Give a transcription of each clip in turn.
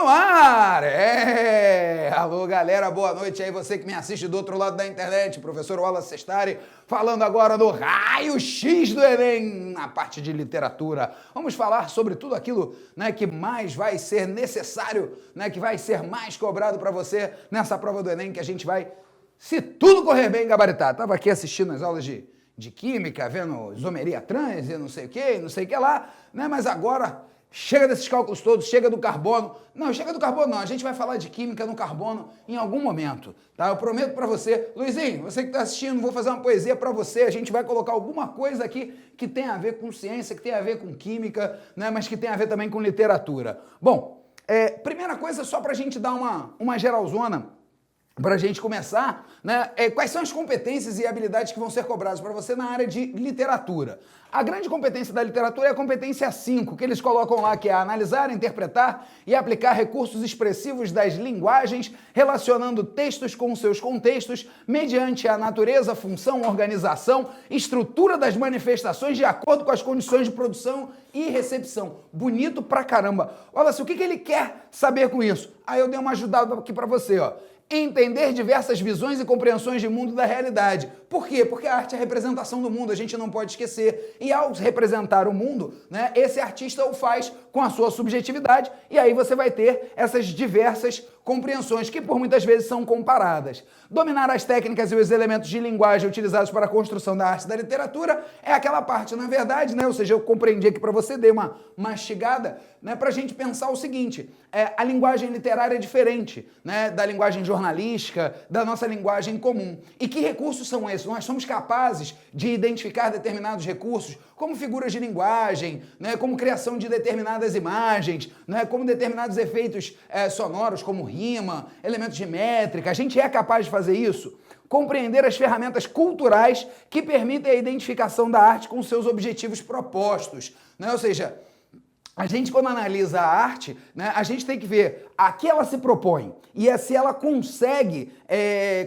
no ar! Alô galera, boa noite aí, você que me assiste do outro lado da internet, professor Wallace Sestari, falando agora do raio-x do Enem, na parte de literatura. Vamos falar sobre tudo aquilo, né, que mais vai ser necessário, né, que vai ser mais cobrado para você nessa prova do Enem, que a gente vai, se tudo correr bem, gabaritar. Tava aqui assistindo as aulas de química, vendo isomeria trans e não sei o que lá, né, mas agora... Chega desses cálculos todos, chega do carbono. Não, chega do carbono não, a gente vai falar de química no carbono em algum momento, tá? Eu prometo pra você. Luizinho, você que tá assistindo, vou fazer uma poesia pra você, a gente vai colocar alguma coisa aqui que tem a ver com ciência, que tem a ver com química, né? Mas que tem a ver também com literatura. Bom, primeira coisa, só pra gente dar uma geralzona, para a gente começar, né, quais são as competências e habilidades que vão ser cobradas para você na área de literatura? A grande competência da literatura é a competência 5, que eles colocam lá, que é analisar, interpretar e aplicar recursos expressivos das linguagens, relacionando textos com seus contextos, mediante a natureza, função, organização, estrutura das manifestações de acordo com as condições de produção e recepção. Bonito pra caramba. Olha assim, o que ele quer saber com isso? Aí eu dei uma ajudada aqui para você, ó. Entender diversas visões e compreensões de mundo da realidade. Por quê? Porque a arte é a representação do mundo, a gente não pode esquecer. E ao representar o mundo, né, esse artista o faz com a sua subjetividade, e aí você vai ter essas diversas compreensões que por muitas vezes são comparadas. Dominar as técnicas e os elementos de linguagem utilizados para a construção da arte e da literatura é aquela parte, na verdade, né, ou seja, eu compreendi aqui para você, dei uma mastigada, né, para a gente pensar o seguinte, a linguagem literária é diferente, né, da linguagem jornalística, da nossa linguagem comum. E que recursos são esses? Nós somos capazes de identificar determinados recursos, como figuras de linguagem, né, como criação de determinadas imagens, né, como determinados efeitos sonoros, como rima, elementos de métrica. A gente é capaz de fazer isso? Compreender as ferramentas culturais que permitem a identificação da arte com seus objetivos propostos, né? Ou seja, a gente, quando analisa a arte, né, a gente tem que ver a que ela se propõe e se ela consegue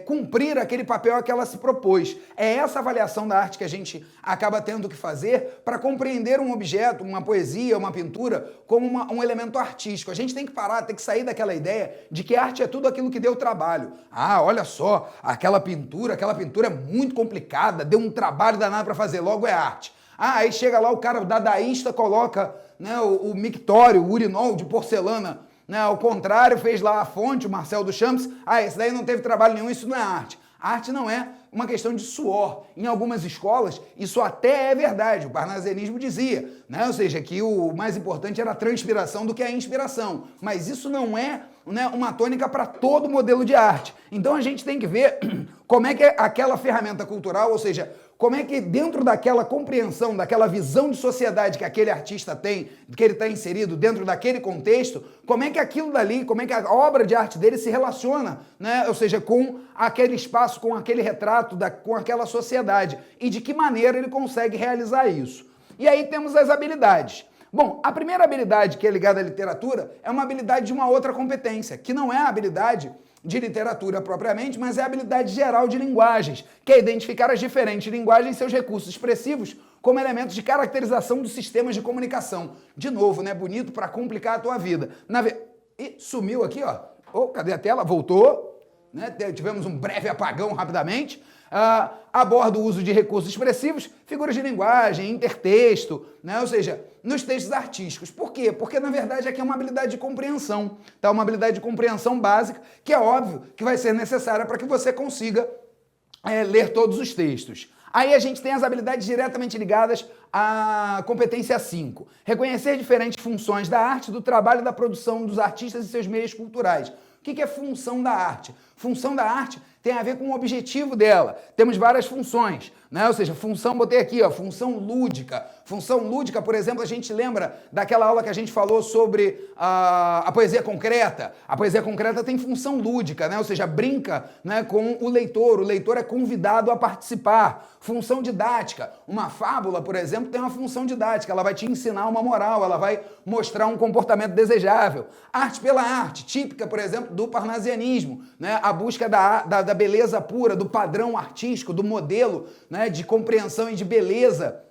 cumprir aquele papel a que ela se propôs. É essa avaliação da arte que a gente acaba tendo que fazer para compreender um objeto, uma poesia, uma pintura, como um elemento artístico. A gente tem que parar, tem que sair daquela ideia de que arte é tudo aquilo que deu trabalho. Ah, olha só, aquela pintura é muito complicada, deu um trabalho danado para fazer, logo é arte. Ah, aí chega lá o cara, o dadaísta, coloca, né, o mictório, o urinol de porcelana, né, ao contrário, fez lá a fonte, o Marcel Duchamp. Ah, esse daí não teve trabalho nenhum, isso não é arte. A arte não é uma questão de suor. Em algumas escolas, isso até é verdade. O parnasianismo dizia, né, ou seja, que o mais importante era a transpiração do que a inspiração. Mas isso não é, né, uma tônica para todo modelo de arte. Então a gente tem que ver como é que aquela ferramenta cultural, ou seja, como é que dentro daquela compreensão, daquela visão de sociedade que aquele artista tem, que ele está inserido dentro daquele contexto, como é que aquilo dali, como é que a obra de arte dele se relaciona, né? Ou seja, com aquele espaço, com aquele retrato, com aquela sociedade. E de que maneira ele consegue realizar isso. E aí temos as habilidades. Bom, a primeira habilidade que é ligada à literatura é uma habilidade de uma outra competência, que não é a habilidade de literatura propriamente, mas é a habilidade geral de linguagens, que é identificar as diferentes linguagens e seus recursos expressivos como elementos de caracterização dos sistemas de comunicação. De novo, né? Bonito para complicar a tua vida. Ih, sumiu aqui, ó. Oh, cadê a tela? Voltou. Né? Tivemos um breve apagão rapidamente. Aborda o uso de recursos expressivos, figuras de linguagem, intertexto, né? Ou seja, nos textos artísticos. Por quê? Porque, na verdade, aqui é uma habilidade de compreensão, tá? Uma habilidade de compreensão básica, que é óbvio que vai ser necessária para que você consiga ler todos os textos. Aí a gente tem as habilidades diretamente ligadas à competência 5. Reconhecer diferentes funções da arte, do trabalho e da produção dos artistas e seus meios culturais. O que é função da arte? Função da arte tem a ver com o objetivo dela. Temos várias funções, né? Ou seja, função, botei aqui, ó, função lúdica. Função lúdica, por exemplo, a gente lembra daquela aula que a gente falou sobre a poesia concreta. A poesia concreta tem função lúdica, né? Ou seja, brinca, né, com o leitor é convidado a participar. Função didática. Uma fábula, por exemplo, tem uma função didática, ela vai te ensinar uma moral, ela vai mostrar um comportamento desejável. Arte pela arte, típica, por exemplo, do parnasianismo, né? A busca da beleza pura, do padrão artístico, do modelo, né, de compreensão e de beleza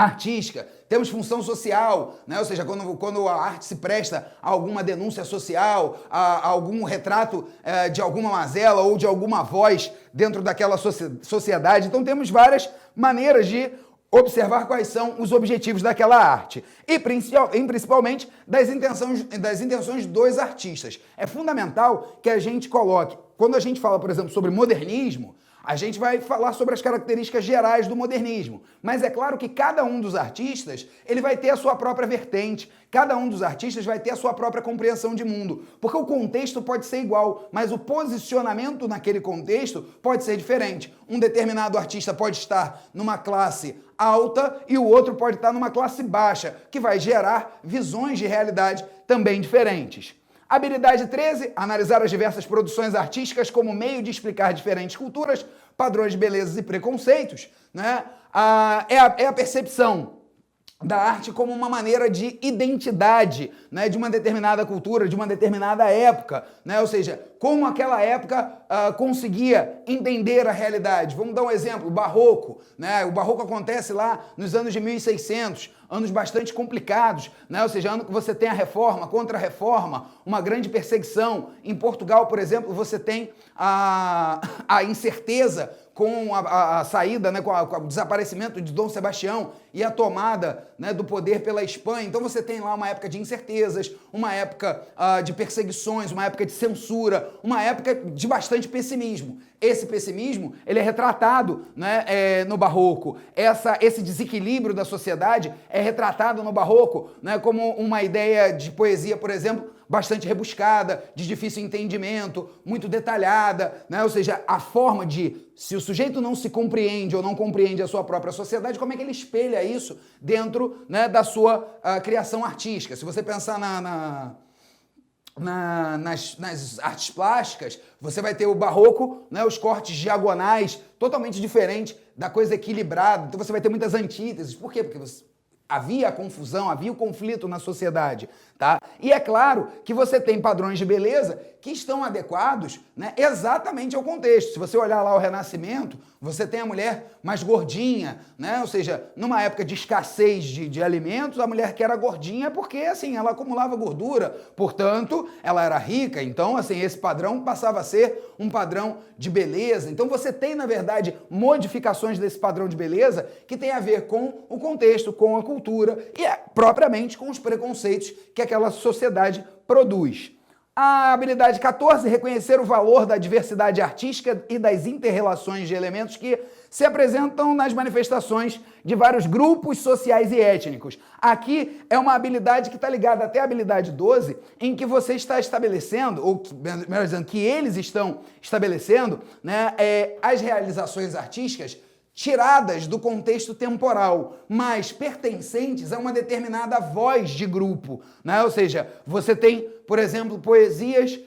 artística, temos função social, né? Ou seja, quando a arte se presta a alguma denúncia social, a algum retrato de alguma mazela ou de alguma voz dentro daquela sociedade. Então temos várias maneiras de observar quais são os objetivos daquela arte e principalmente das intenções dos artistas. É fundamental que a gente coloque, quando a gente fala, por exemplo, sobre modernismo, a gente vai falar sobre as características gerais do modernismo, mas é claro que cada um dos artistas ele vai ter a sua própria vertente, cada um dos artistas vai ter a sua própria compreensão de mundo, porque o contexto pode ser igual, mas o posicionamento naquele contexto pode ser diferente. Um determinado artista pode estar numa classe alta e o outro pode estar numa classe baixa, que vai gerar visões de realidade também diferentes. Habilidade 13, analisar as diversas produções artísticas como meio de explicar diferentes culturas, padrões de beleza e preconceitos, né? É a percepção da arte como uma maneira de identidade, né, de uma determinada cultura, de uma determinada época, né? Ou seja, como aquela época conseguia entender a realidade. Vamos dar um exemplo, o Barroco, né? O Barroco acontece lá nos anos de 1600, anos bastante complicados, né? Ou seja, ano que você tem a Reforma, Contra-Reforma, uma grande perseguição. Em Portugal, por exemplo, você tem a incerteza com a saída, né, com o desaparecimento de Dom Sebastião e a tomada, né, do poder pela Espanha. Então você tem lá uma época de incertezas, uma época de perseguições, uma época de censura, uma época de bastante pessimismo. Esse pessimismo ele é retratado, né, no Barroco. Esse desequilíbrio da sociedade é retratado no Barroco, né, como uma ideia de poesia, por exemplo, bastante rebuscada, de difícil entendimento, muito detalhada, né? Ou seja, a forma de, se o sujeito não se compreende ou não compreende a sua própria sociedade, como é que ele espelha isso dentro, né, da sua criação artística? Se você pensar nas artes plásticas, você vai ter o barroco, né, os cortes diagonais, totalmente diferente da coisa equilibrada. Então você vai ter muitas antíteses. Por quê? Porque havia a confusão, havia o conflito na sociedade, tá? E é claro que você tem padrões de beleza que estão adequados, né, exatamente ao contexto. Se você olhar lá o Renascimento, você tem a mulher mais gordinha, né? Ou seja, numa época de escassez de alimentos, a mulher que era gordinha porque, assim, ela acumulava gordura, portanto, ela era rica. Então, assim, esse padrão passava a ser um padrão de beleza. Então, você tem, na verdade, modificações desse padrão de beleza que tem a ver com o contexto, com a cultura e, propriamente, com os preconceitos que aquela sociedade produz. A habilidade 14, reconhecer o valor da diversidade artística e das inter-relações de elementos que se apresentam nas manifestações de vários grupos sociais e étnicos. Aqui é uma habilidade que está ligada até a habilidade 12, em que você está estabelecendo, ou melhor dizendo, que eles estão estabelecendo, né, as realizações artísticas tiradas do contexto temporal, mas pertencentes a uma determinada voz de grupo, né? Ou seja, você tem, por exemplo, poesias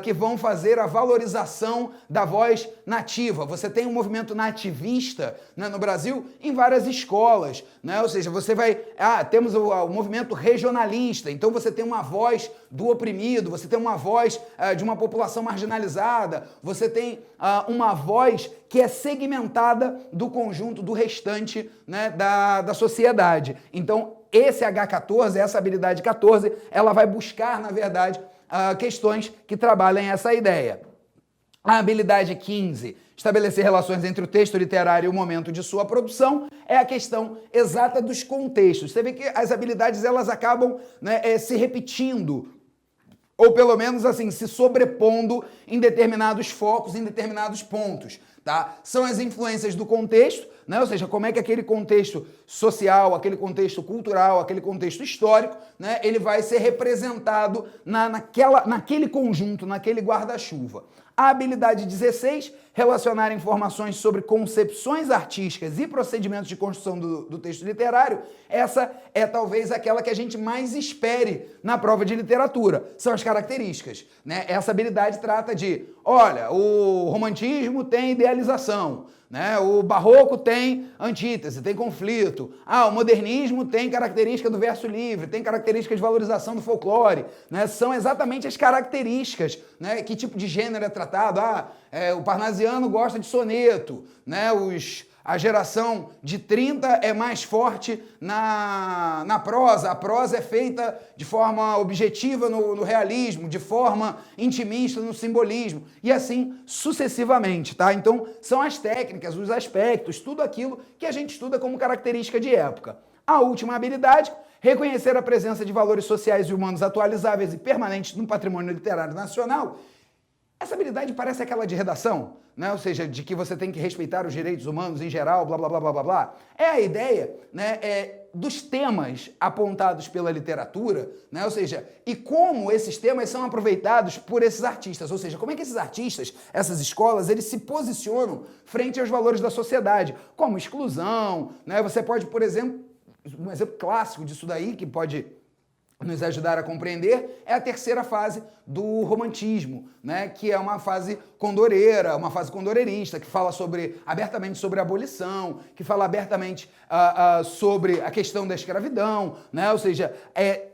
que vão fazer a valorização da voz nativa. Você tem um movimento nativista, né, no Brasil em várias escolas, né? Ou seja, você vai... temos o movimento regionalista, então você tem uma voz do oprimido, você tem uma voz de uma população marginalizada, você tem uma voz que é segmentada do conjunto do restante, né, da sociedade. Então, esse H14, essa habilidade 14, ela vai buscar, na verdade, questões que trabalhem essa ideia. A habilidade 15, estabelecer relações entre o texto literário e o momento de sua produção, é a questão exata dos contextos. Você vê que as habilidades elas acabam, né, se repetindo, ou pelo menos assim, se sobrepondo em determinados focos, em determinados pontos. Tá? São as influências do contexto, né? Ou seja, como é que aquele contexto social, aquele contexto cultural, aquele contexto histórico, né, ele vai ser representado naquele conjunto, naquele guarda-chuva. A habilidade 16, relacionar informações sobre concepções artísticas e procedimentos de construção do texto literário. Essa é talvez aquela que a gente mais espere na prova de literatura. São as características, né? Essa habilidade trata de, olha, o romantismo tem idealização, né? O barroco tem antítese, tem conflito. O modernismo tem característica do verso livre, tem característica de valorização do folclore, né? São exatamente as características, né? Que tipo de gênero é tratado? O parnasiano gosta de soneto, né? Os A geração de 30 é mais forte na prosa. A prosa é feita de forma objetiva no realismo, de forma intimista no simbolismo, e assim sucessivamente, tá? Então, são as técnicas, os aspectos, tudo aquilo que a gente estuda como característica de época. A última habilidade, reconhecer a presença de valores sociais e humanos atualizáveis e permanentes no patrimônio literário nacional. Essa habilidade parece aquela de redação, né? Ou seja, de que você tem que respeitar os direitos humanos em geral, blá, blá, blá, blá, blá, blá. É a ideia, né, dos temas apontados pela literatura, né? Ou seja, e como esses temas são aproveitados por esses artistas, ou seja, como é que esses artistas, essas escolas, eles se posicionam frente aos valores da sociedade, como exclusão, né? Você pode, por exemplo, um exemplo clássico disso daí, que pode nos ajudar a compreender, é a terceira fase do romantismo, né? Que é uma fase condoreira, uma fase condoreirista, que fala abertamente sobre a abolição, que fala abertamente sobre a questão da escravidão, né? Ou seja,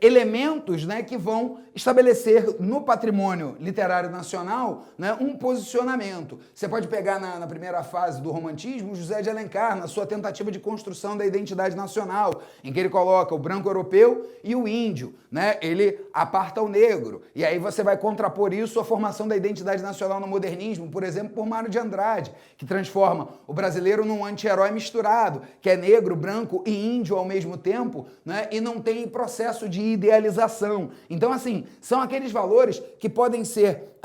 elementos, né, que vão estabelecer no patrimônio literário nacional, né, um posicionamento. Você pode pegar na primeira fase do romantismo José de Alencar, na sua tentativa de construção da identidade nacional, em que ele coloca o branco europeu e o índio, né? Ele aparta o negro, e aí você vai contrapor isso à formação da identidade nacional no modernismo, por exemplo, por Mário de Andrade, que transforma o brasileiro num anti-herói misturado, que é negro, branco e índio ao mesmo tempo, né? E não tem processo de idealização. Então, assim, são aqueles valores que podem ser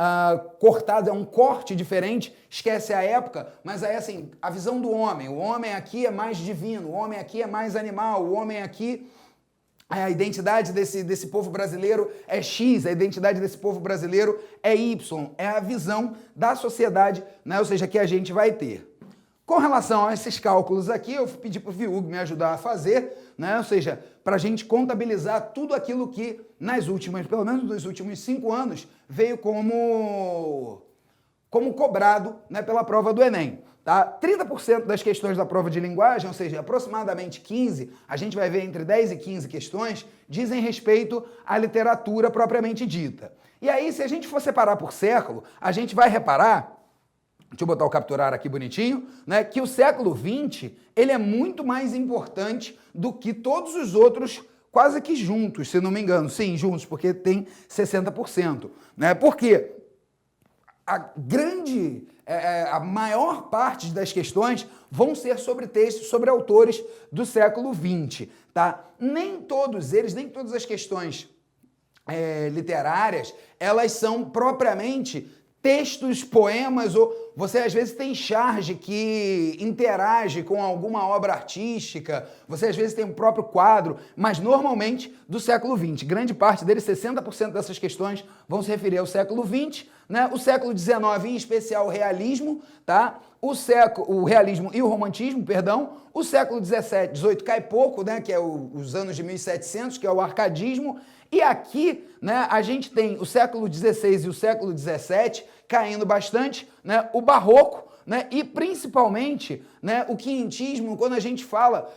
cortados, é um corte diferente, esquece a época, mas aí, assim, a visão do homem. O homem aqui é mais divino, o homem aqui é mais animal, o homem aqui... A identidade desse povo brasileiro é X, a identidade desse povo brasileiro é Y. É a visão da sociedade, né? Ou seja, que a gente vai ter. Com relação a esses cálculos aqui, eu pedi para o Viúg me ajudar a fazer, né? Ou seja, para a gente contabilizar tudo aquilo que, pelo menos nos últimos 5 anos, veio como cobrado, né, pela prova do Enem. Tá? 30% das questões da prova de linguagem, ou seja, aproximadamente 15, a gente vai ver entre 10 e 15 questões, dizem respeito à literatura propriamente dita. E aí, se a gente for separar por século, a gente vai reparar, deixa eu botar o capturar aqui bonitinho, né, que o século XX, ele é muito mais importante do que todos os outros, quase que juntos, se não me engano. Sim, juntos, porque tem 60%. Né? Por quê? A maior parte das questões vão ser sobre textos, sobre autores do século XX, tá? Nem todas as questões literárias, elas são propriamente textos, poemas, ou você às vezes tem charge que interage com alguma obra artística, você às vezes tem o próprio quadro, mas normalmente do século XX. Grande parte deles, 60% dessas questões, vão se referir ao século XX, né? O século XIX, em especial, o realismo, tá? O realismo e o romantismo, perdão. O século XVII, XVIII cai pouco, né? Que é os anos de 1700, que é o arcadismo. E aqui, né, a gente tem o século XVI e o século XVII caindo bastante, né, o barroco, né, e principalmente, né, o quinhentismo, quando a gente fala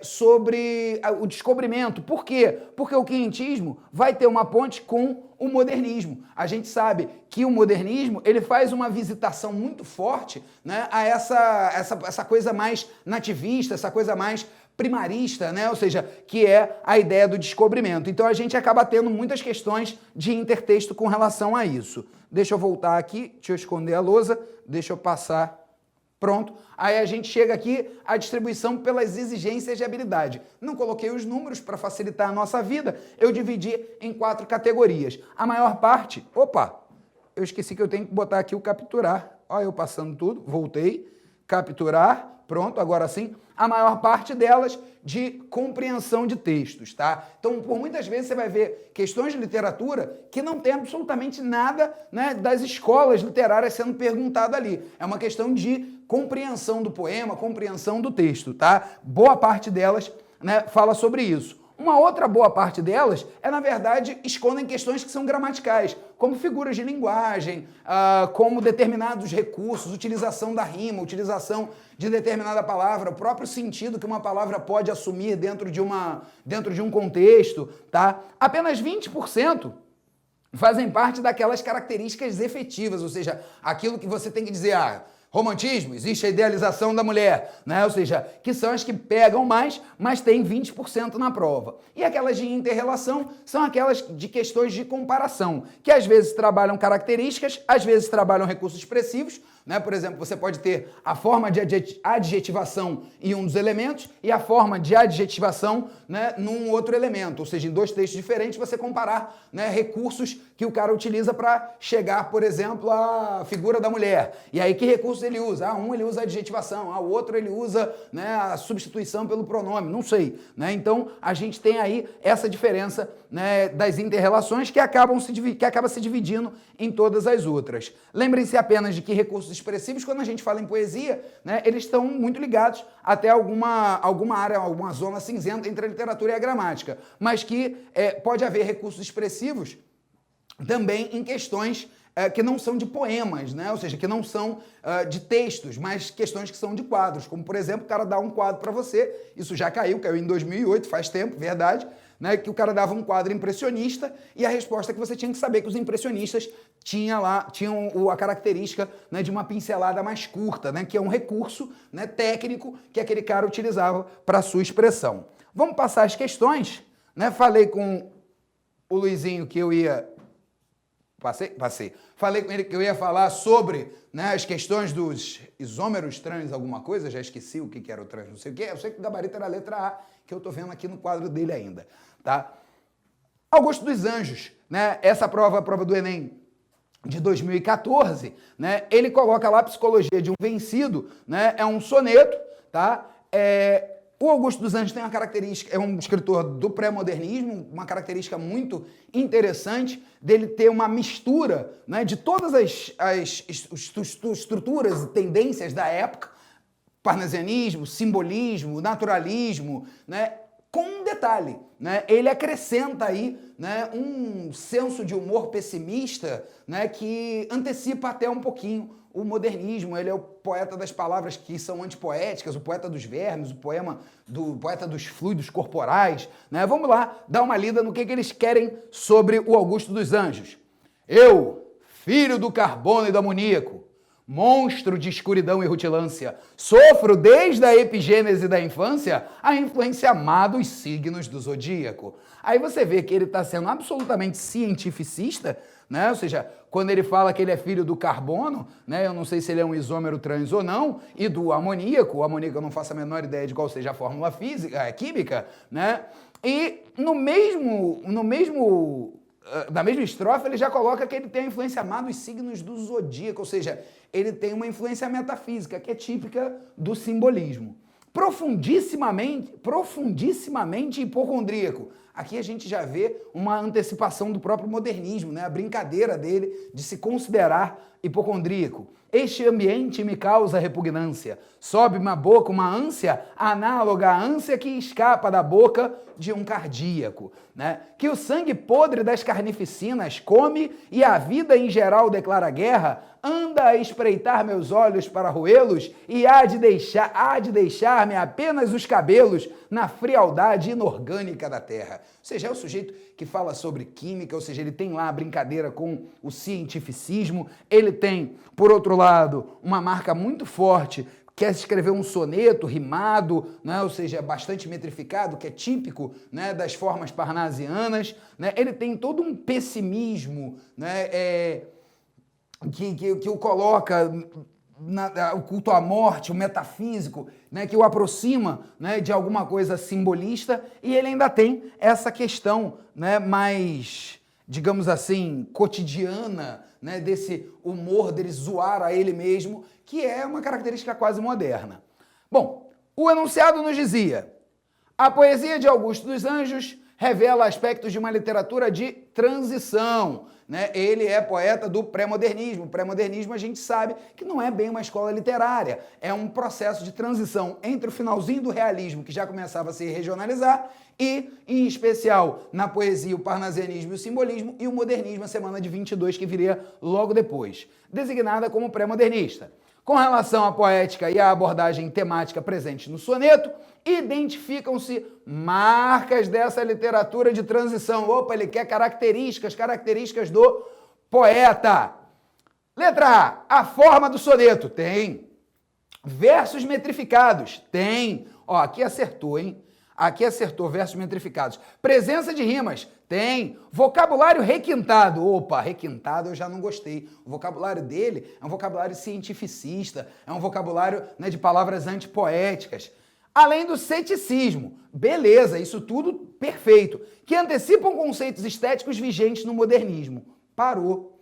sobre o descobrimento. Por quê? Porque o quinhentismo vai ter uma ponte com o modernismo. A gente sabe que o modernismo, ele faz uma visitação muito forte, né, a essa coisa mais nativista, essa coisa mais primarista, né? Ou seja, que é a ideia do descobrimento. Então a gente acaba tendo muitas questões de intertexto com relação a isso. Deixa eu voltar aqui, deixa eu esconder a lousa, deixa eu passar, pronto. Aí a gente chega aqui, a distribuição pelas exigências de habilidade. Não coloquei os números para facilitar a nossa vida, eu dividi em 4 categorias. A maior parte, eu esqueci que eu tenho que botar aqui o capturar. Olha eu passando tudo, voltei, capturar, pronto, agora sim. A maior parte delas de compreensão de textos, tá? Então, por muitas vezes você vai ver questões de literatura que não tem absolutamente nada, né, das escolas literárias sendo perguntado ali. É uma questão de compreensão do poema, compreensão do texto, tá? Boa parte delas, né, fala sobre isso. Uma outra boa parte delas na verdade, escondem questões que são gramaticais, como figuras de linguagem, como determinados recursos, utilização da rima, utilização de determinada palavra, o próprio sentido que uma palavra pode assumir dentro de um contexto, tá? Apenas 20% fazem parte daquelas características efetivas, ou seja, aquilo que você tem que dizer, Romantismo, existe a idealização da mulher, né? Ou seja, que são as que pegam mais, mas tem 20% na prova. E aquelas de inter-relação são aquelas de questões de comparação, que às vezes trabalham características, às vezes trabalham recursos expressivos, né? Por exemplo, você pode ter a forma de adjetivação em um dos elementos e a forma de adjetivação, né, num outro elemento. Ou seja, em dois textos diferentes, você comparar, né, recursos que o cara utiliza para chegar, por exemplo, à figura da mulher. E aí, que recursos ele usa? Um ele usa a adjetivação, o outro ele usa, né, a substituição pelo pronome, não sei. Né? Então, a gente tem aí essa diferença, né, das inter-relações que acaba se dividindo em todas as outras. Lembrem-se apenas de que recursos expressivos, quando a gente fala em poesia, né, eles estão muito ligados até alguma área, alguma zona cinzenta entre a literatura e a gramática, mas que pode haver recursos expressivos também em questões que não são de poemas, né? Ou seja, que não são de textos, mas questões que são de quadros, como, por exemplo, o cara dá um quadro para você, isso já caiu em 2008, faz tempo, verdade, né, que o cara dava um quadro impressionista e a resposta é que você tinha que saber que os impressionistas tinham a característica, né, de uma pincelada mais curta, né, que é um recurso, né, técnico que aquele cara utilizava para sua expressão. Vamos passar as questões, né? Falei com o Luizinho que eu ia... Passei. Falei com ele que eu ia falar sobre, né, as questões dos isômeros trans alguma coisa, já esqueci o que era o trans, não sei o que. Eu sei que o gabarito era a letra A, que eu tô vendo aqui no quadro dele ainda, tá? Augusto dos Anjos, né, essa prova, a prova do Enem de 2014, né, ele coloca lá a Psicologia de um Vencido, né, é um soneto, tá? O Augusto dos Anjos tem uma característica, é um escritor do pré-modernismo, uma característica muito interessante dele ter uma mistura, né, de todas as estruturas e tendências da época, parnasianismo, simbolismo, naturalismo, né, com um detalhe, né, ele acrescenta aí, né, um senso de humor pessimista, né, que antecipa até um pouquinho o modernismo. Ele é o poeta das palavras que são antipoéticas, o poeta dos vermes, o poeta dos fluidos corporais, né? Vamos lá dar uma lida no que eles querem sobre o Augusto dos Anjos. Eu, filho do carbono e do amoníaco, monstro de escuridão e rutilância, sofro desde a epigênese da infância a influência má dos signos do zodíaco. Aí você vê que ele está sendo absolutamente cientificista, né? Ou seja, quando ele fala que ele é filho do carbono, né? Eu não sei se ele é um isômero trans ou não, e do amoníaco, o amoníaco eu não faço a menor ideia de qual seja a fórmula física, química, né? E na mesma estrofe ele já coloca que ele tem a influência má dos signos do zodíaco, ou seja, ele tem uma influência metafísica, que é típica do simbolismo. Profundissimamente hipocondríaco. Aqui a gente já vê uma antecipação do próprio modernismo, né? A brincadeira dele de se considerar hipocondríaco. Este ambiente me causa repugnância. Sobe-me à boca uma ânsia análoga à ânsia que escapa da boca de um cardíaco, né? Que o sangue podre das carnificinas come e a vida em geral declara guerra, anda a espreitar meus olhos para roê-los e há de deixar-me apenas os cabelos na frialdade inorgânica da terra. Ou seja, é o sujeito que fala sobre química, ou seja, ele tem lá a brincadeira com o cientificismo, ele tem, por outro lado, uma marca muito forte, quer escrever um soneto rimado, né? Ou seja, bastante metrificado, que é típico, né, das formas parnasianas, né? Ele tem todo um pessimismo, né, que o coloca, o culto à morte, o metafísico, né, que o aproxima, né, de alguma coisa simbolista, e ele ainda tem essa questão, né, mais, digamos assim, cotidiana, né, desse humor dele zoar a ele mesmo, que é uma característica quase moderna. Bom, o enunciado nos dizia: a poesia de Augusto dos Anjos revela aspectos de uma literatura de transição, né? Ele é poeta do pré-modernismo. O pré-modernismo a gente sabe que não é bem uma escola literária, é um processo de transição entre o finalzinho do realismo, que já começava a se regionalizar, e, em especial, na poesia, o parnasianismo e o simbolismo, e o modernismo, a semana de 22, que viria logo depois, designada como pré-modernista. Com relação à poética e à abordagem temática presente no soneto, identificam-se marcas dessa literatura de transição. Opa, ele quer características do poeta. Letra A forma do soneto. Tem. Versos metrificados. Tem. Ó, aqui acertou, hein? Aqui acertou, versos metrificados. Presença de rimas. Tem. Vocabulário requintado. Opa, requintado eu já não gostei. O vocabulário dele é um vocabulário cientificista, é um vocabulário, né, de palavras antipoéticas. Além do ceticismo. Beleza, isso tudo perfeito. Que antecipam conceitos estéticos vigentes no modernismo. Parou.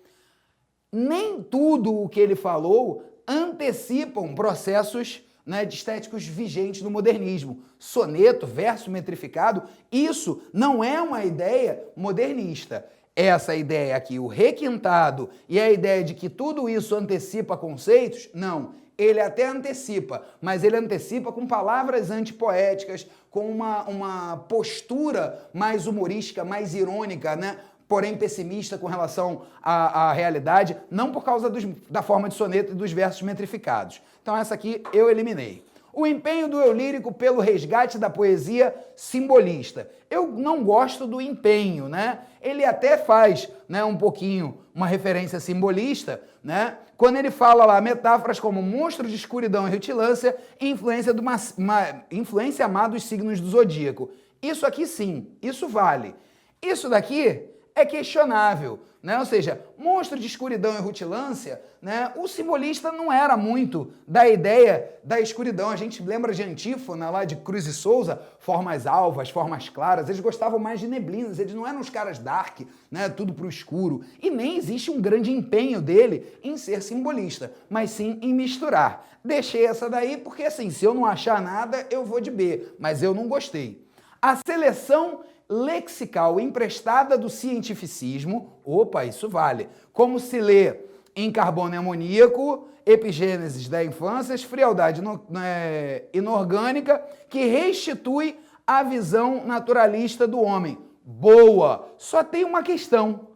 Nem tudo o que ele falou antecipam processos, né, de estéticos vigentes no modernismo. Soneto, verso metrificado, isso não é uma ideia modernista. Essa ideia aqui, o requintado, e a ideia de que tudo isso antecipa conceitos, não. Ele até antecipa, mas ele antecipa com palavras antipoéticas, com uma postura mais humorística, mais irônica, né? Porém pessimista com relação à realidade, não por causa da forma de soneto e dos versos metrificados. Então essa aqui eu eliminei. O empenho do eu lírico pelo resgate da poesia simbolista. Eu não gosto do empenho, né? Ele até faz, né, um pouquinho uma referência simbolista, né? Quando ele fala lá metáforas como monstro de escuridão e rutilância e influência má dos signos do zodíaco. Isso aqui sim, isso vale. Isso daqui é questionável, né? Ou seja, monstro de escuridão e rutilância, né? O simbolista não era muito da ideia da escuridão. A gente lembra de Antífona lá de Cruz e Souza, formas alvas, formas claras. Eles gostavam mais de neblinas, eles não eram os caras dark, né? Tudo pro escuro. E nem existe um grande empenho dele em ser simbolista, mas sim em misturar. Deixei essa daí porque, assim, se eu não achar nada, eu vou de B, mas eu não gostei. A seleção lexical emprestada do cientificismo, opa, isso vale, como se lê em Carbono e Amoníaco, Epigênesis da Infância, Frialdade Inorgânica, que restitui a visão naturalista do homem. Boa! Só tem uma questão.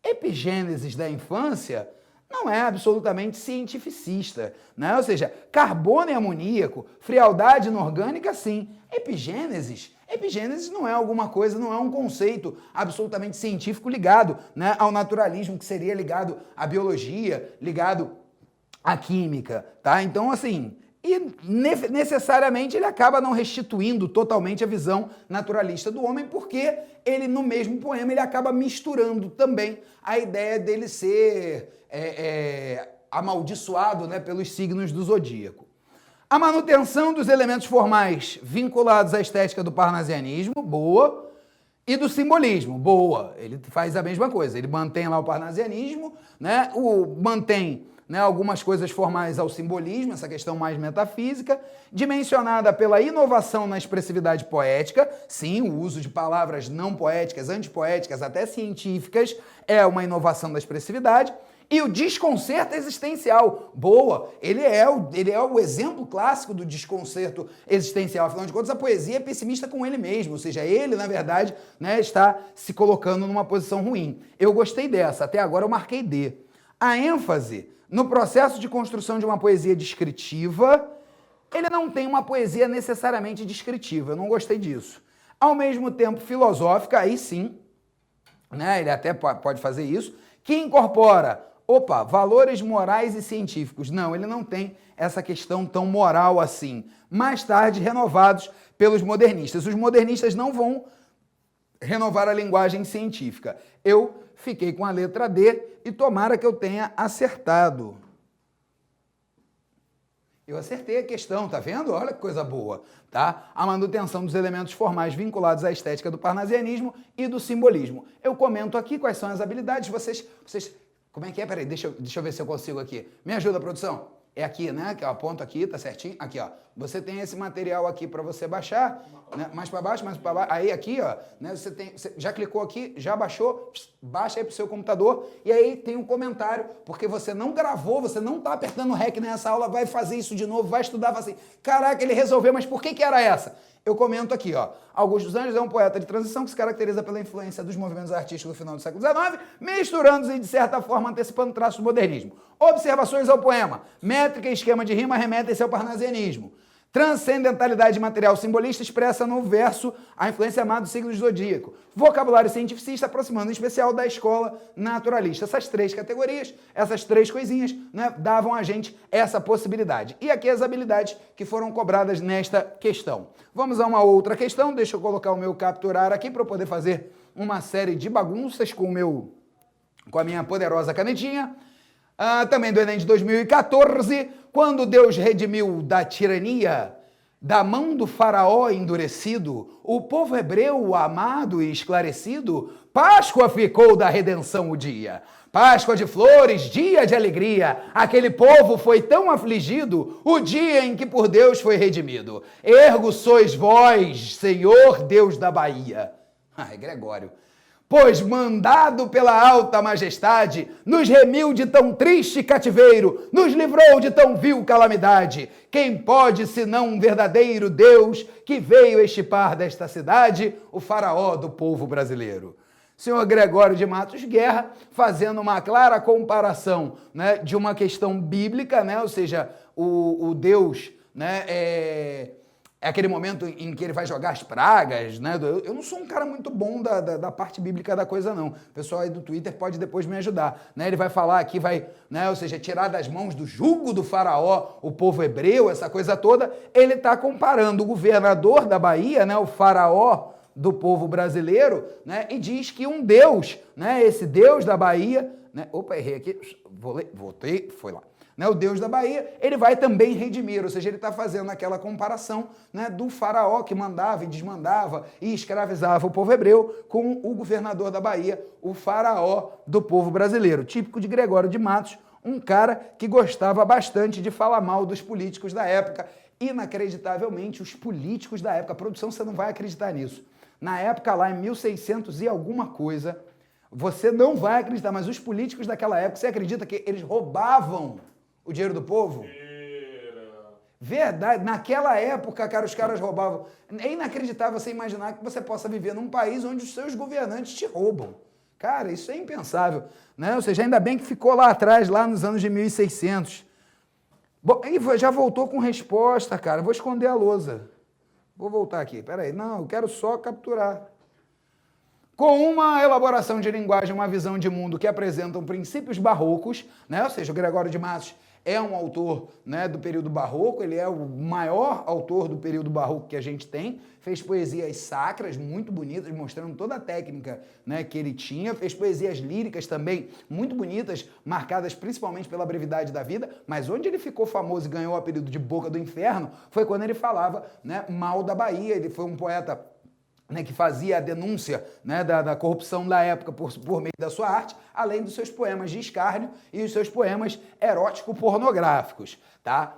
Epigênesis da Infância não é absolutamente cientificista, né? Ou seja, Carbono e Amoníaco, Frialdade Inorgânica, sim. Epigênesis não é alguma coisa, não é um conceito absolutamente científico ligado, né, ao naturalismo, que seria ligado à biologia, ligado à química, tá? Então, assim, e necessariamente ele acaba não restituindo totalmente a visão naturalista do homem, porque ele, no mesmo poema, ele acaba misturando também a ideia dele ser amaldiçoado, né, pelos signos do zodíaco. A manutenção dos elementos formais vinculados à estética do parnasianismo, boa, e do simbolismo, boa. Ele faz a mesma coisa, ele mantém lá o parnasianismo, né? Mantém, né, algumas coisas formais ao simbolismo, essa questão mais metafísica, dimensionada pela inovação na expressividade poética, sim, o uso de palavras não poéticas, antipoéticas, até científicas, é uma inovação da expressividade. E o desconcerto existencial, boa, ele é o exemplo clássico do desconcerto existencial. Afinal de contas, a poesia é pessimista com ele mesmo, ou seja, ele, na verdade, né, está se colocando numa posição ruim. Eu gostei dessa, até agora eu marquei D. A ênfase no processo de construção de uma poesia descritiva, ele não tem uma poesia necessariamente descritiva, eu não gostei disso. Ao mesmo tempo filosófica, aí sim, né, ele até pode fazer isso, que incorpora valores morais e científicos. Não, ele não tem essa questão tão moral assim. Mais tarde, renovados pelos modernistas. Os modernistas não vão renovar a linguagem científica. Eu fiquei com a letra D e tomara que eu tenha acertado. Eu acertei a questão, tá vendo? Olha que coisa boa, tá? A manutenção dos elementos formais vinculados à estética do parnasianismo e do simbolismo. Eu comento aqui quais são as habilidades. Vocês como é que é? Peraí, deixa eu ver se eu consigo aqui. Me ajuda, produção. É aqui, né? Que eu aponto aqui, tá certinho? Aqui, ó. Você tem esse material aqui para você baixar, né? Mais para baixo, mais para baixo. Aí aqui, ó, né? Você já clicou aqui, já baixou, baixa aí pro seu computador e aí tem um comentário, porque você não gravou, você não tá apertando REC nessa aula, vai fazer isso de novo, vai estudar, vai assim, caraca, ele resolveu, mas por que era essa? Eu comento aqui, ó. Augusto dos Anjos é um poeta de transição que se caracteriza pela influência dos movimentos artísticos do final do século XIX, misturando-se de certa forma, antecipando traços do modernismo. Observações ao poema. Métrica e esquema de rima remetem-se ao parnasianismo. Transcendentalidade material simbolista expressa no verso a influência má do signo zodíaco. Vocabulário cientificista aproximando em especial da escola naturalista. Essas três categorias, essas três coisinhas, né, davam a gente essa possibilidade. E aqui as habilidades que foram cobradas nesta questão. Vamos a uma outra questão, deixa eu colocar o meu capturar aqui para eu poder fazer uma série de bagunças com a minha poderosa canetinha. Também do Enem de 2014, quando Deus redimiu da tirania, da mão do faraó endurecido, o povo hebreu amado e esclarecido, Páscoa ficou da redenção o dia. Páscoa de flores, dia de alegria, aquele povo foi tão afligido, o dia em que por Deus foi redimido. Ergo sois vós, Senhor Deus da Bahia. Ai, Gregório. Pois, mandado pela alta majestade, nos remiu de tão triste cativeiro, nos livrou de tão vil calamidade. Quem pode, senão um verdadeiro Deus, que veio extirpar desta cidade o faraó do povo brasileiro? Senhor Gregório de Matos Guerra, fazendo uma clara comparação, né, de uma questão bíblica, né, ou seja, o Deus, né, é aquele momento em que ele vai jogar as pragas, né? Eu não sou um cara muito bom da parte bíblica da coisa, não. O pessoal aí do Twitter pode depois me ajudar, né? Ele vai falar aqui, né? Ou seja, tirar das mãos do jugo do faraó o povo hebreu, essa coisa toda. Ele está comparando o governador da Bahia, né? O faraó do povo brasileiro, né? E diz que um Deus, né? Esse Deus da Bahia, né? Opa, errei aqui. Voltei, foi lá. Né, o Deus da Bahia, ele vai também redimir, ou seja, ele está fazendo aquela comparação, né, do faraó que mandava e desmandava e escravizava o povo hebreu com o governador da Bahia, o faraó do povo brasileiro, típico de Gregório de Matos, um cara que gostava bastante de falar mal dos políticos da época. Inacreditavelmente, os políticos da época, a produção, você não vai acreditar nisso, na época lá em 1600 e alguma coisa, você não vai acreditar, mas os políticos daquela época, você acredita que eles roubavam o dinheiro do povo? Verdade. Naquela época, cara, os caras roubavam. É inacreditável você imaginar que você possa viver num país onde os seus governantes te roubam. Cara, isso é impensável, né? Ou seja, ainda bem que ficou lá atrás, lá nos anos de 1600. Bom, e já voltou com resposta, cara. Vou esconder a lousa. Vou voltar aqui. Peraí. Não, eu quero só capturar. Com uma elaboração de linguagem, uma visão de mundo que apresentam princípios barrocos, né? Ou seja, o Gregório de Matos é um autor, né, do período barroco, ele é o maior autor do período barroco que a gente tem, fez poesias sacras muito bonitas, mostrando toda a técnica, né, que ele tinha, fez poesias líricas também muito bonitas, marcadas principalmente pela brevidade da vida, mas onde ele ficou famoso e ganhou o apelido de Boca do Inferno foi quando ele falava, né, mal da Bahia. Ele foi um poeta, né, que fazia a denúncia, né, da corrupção da época por meio da sua arte, além dos seus poemas de escárnio e os seus poemas erótico-pornográficos, tá?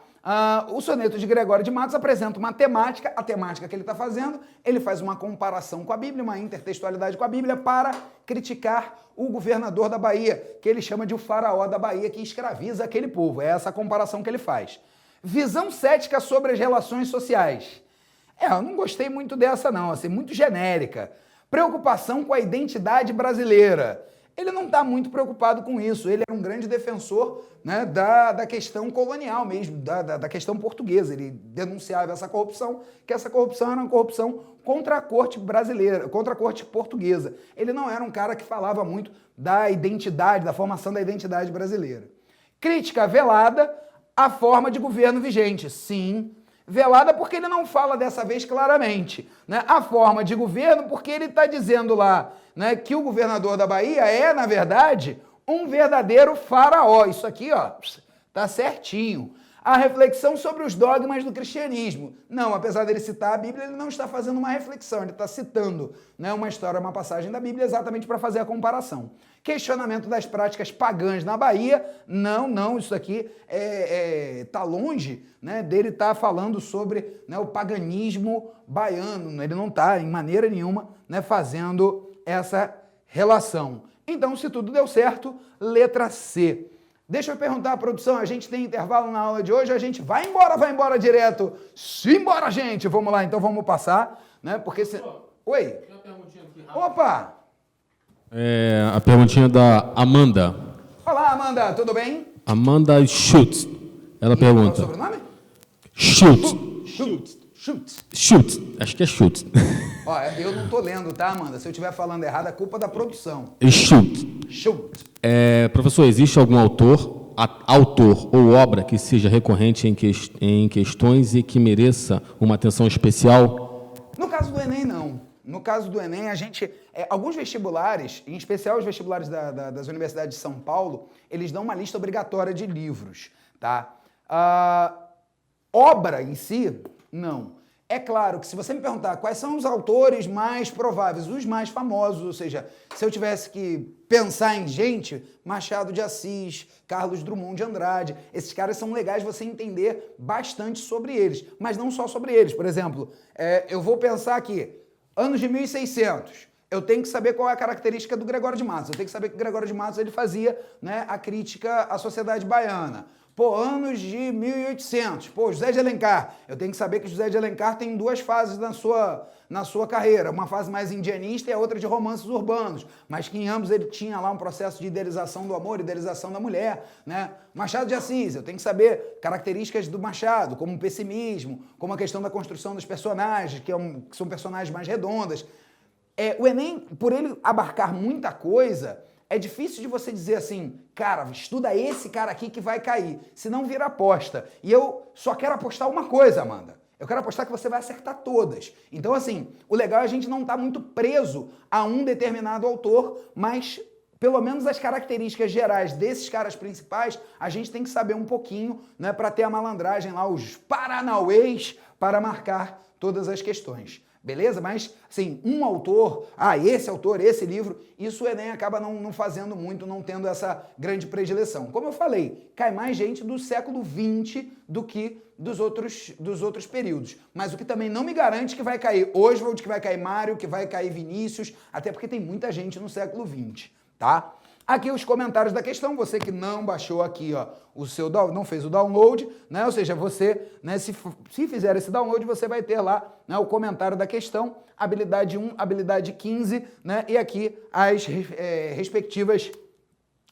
O soneto de Gregório de Matos apresenta uma temática, a temática que ele está fazendo, ele faz uma comparação com a Bíblia, uma intertextualidade com a Bíblia para criticar o governador da Bahia, que ele chama de o faraó da Bahia, que escraviza aquele povo. É essa a comparação que ele faz. Visão cética sobre as relações sociais. Eu não gostei muito dessa não, assim, muito genérica. Preocupação com a identidade brasileira. Ele não está muito preocupado com isso, ele é um grande defensor, né, da questão colonial mesmo, da questão portuguesa. Ele denunciava essa corrupção, que essa corrupção era uma corrupção contra a corte brasileira, contra a corte portuguesa. Ele não era um cara que falava muito da identidade, da formação da identidade brasileira. Crítica velada à forma de governo vigente. Sim, velada porque ele não fala dessa vez claramente, né? A forma de governo porque ele está dizendo lá, né, que o governador da Bahia é, na verdade, um verdadeiro faraó. Isso aqui, ó, tá certinho. A reflexão sobre os dogmas do cristianismo. Não, apesar dele citar a Bíblia, ele não está fazendo uma reflexão, ele está citando, né, uma história, uma passagem da Bíblia exatamente para fazer a comparação. Questionamento das práticas pagãs na Bahia. Não, isso aqui tá longe, né, dele estar falando sobre, né, o paganismo baiano. Ele não está, em maneira nenhuma, né, fazendo essa relação. Então, se tudo deu certo, letra C. Deixa eu perguntar à produção, a gente tem intervalo na aula de hoje, a gente vai embora direto? Simbora, gente! Vamos lá, então vamos passar, né? Porque se... Oi? Tem uma perguntinha aqui rápida. Opa! A perguntinha da Amanda. Olá, Amanda, tudo bem? Amanda Schultz. Ela pergunta. Qual é o sobrenome? Schultz. Shoot. Acho que é shoot. Ó, eu não tô lendo, tá, Amanda? Se eu estiver falando errado, é culpa da produção. Shoot. Professor, existe algum autor ou obra que seja recorrente em questões e que mereça uma atenção especial? No caso do Enem, não. No caso do Enem, a gente... alguns vestibulares, em especial os vestibulares das universidades de São Paulo, eles dão uma lista obrigatória de livros, tá? Obra em si, não. É claro que se você me perguntar quais são os autores mais prováveis, os mais famosos, ou seja, se eu tivesse que pensar em gente, Machado de Assis, Carlos Drummond de Andrade, esses caras são legais você entender bastante sobre eles, mas não só sobre eles. Por exemplo, eu vou pensar aqui, anos de 1600, eu tenho que saber qual é a característica do Gregório de Matos, eu tenho que saber que o Gregório de Matos ele fazia, né, a crítica à sociedade baiana. Pô, anos de 1800, pô, José de Alencar. Eu tenho que saber que José de Alencar tem duas fases na sua carreira. Uma fase mais indianista e a outra de romances urbanos. Mas que em ambos ele tinha lá um processo de idealização do amor, idealização da mulher, né? Machado de Assis, eu tenho que saber características do Machado, como o pessimismo, como a questão da construção dos personagens, que são personagens mais redondas. O Enem, por ele abarcar muita coisa... É difícil de você dizer assim, cara, estuda esse cara aqui que vai cair, senão vira aposta. E eu só quero apostar uma coisa, Amanda. Eu quero apostar que você vai acertar todas. Então, assim, o legal é a gente não estar muito preso a um determinado autor, mas pelo menos as características gerais desses caras principais, a gente tem que saber um pouquinho, né, para ter a malandragem lá, os paranauês, para marcar todas as questões. Beleza? Mas, assim, um autor, esse autor, esse livro, isso o Enem acaba não fazendo muito, não tendo essa grande predileção. Como eu falei, cai mais gente do século XX do que dos outros períodos. Mas o que também não me garante que vai cair Oswald, que vai cair Mário, que vai cair Vinícius, até porque tem muita gente no século XX, tá? Aqui os comentários da questão, você que não baixou aqui, ó, não fez o download, né? Ou seja, você, né, se fizer esse download, você vai ter lá, né, o comentário da questão, habilidade 1, habilidade 15, né? E aqui as respectivas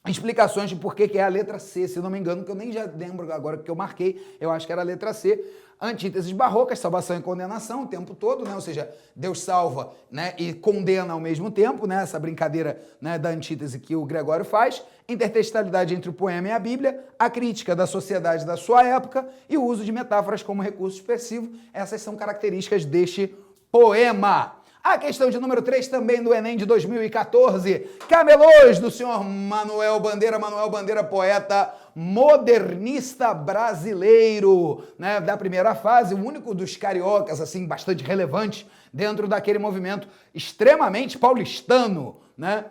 explicações de por que é a letra C, se não me engano, que eu nem já lembro agora que eu marquei, eu acho que era a letra C. Antíteses barrocas, salvação e condenação o tempo todo, né? Ou seja, Deus salva, né, e condena ao mesmo tempo, né? Essa brincadeira, né, da antítese que o Gregório faz. Intertextualidade entre o poema e a Bíblia, a crítica da sociedade da sua época e o uso de metáforas como recurso expressivo. Essas são características deste poema. A questão de número 3 também do Enem de 2014. Camelôs, do senhor Manuel Bandeira, poeta modernista brasileiro, né, da primeira fase, o único dos cariocas, assim, bastante relevante dentro daquele movimento extremamente paulistano, né?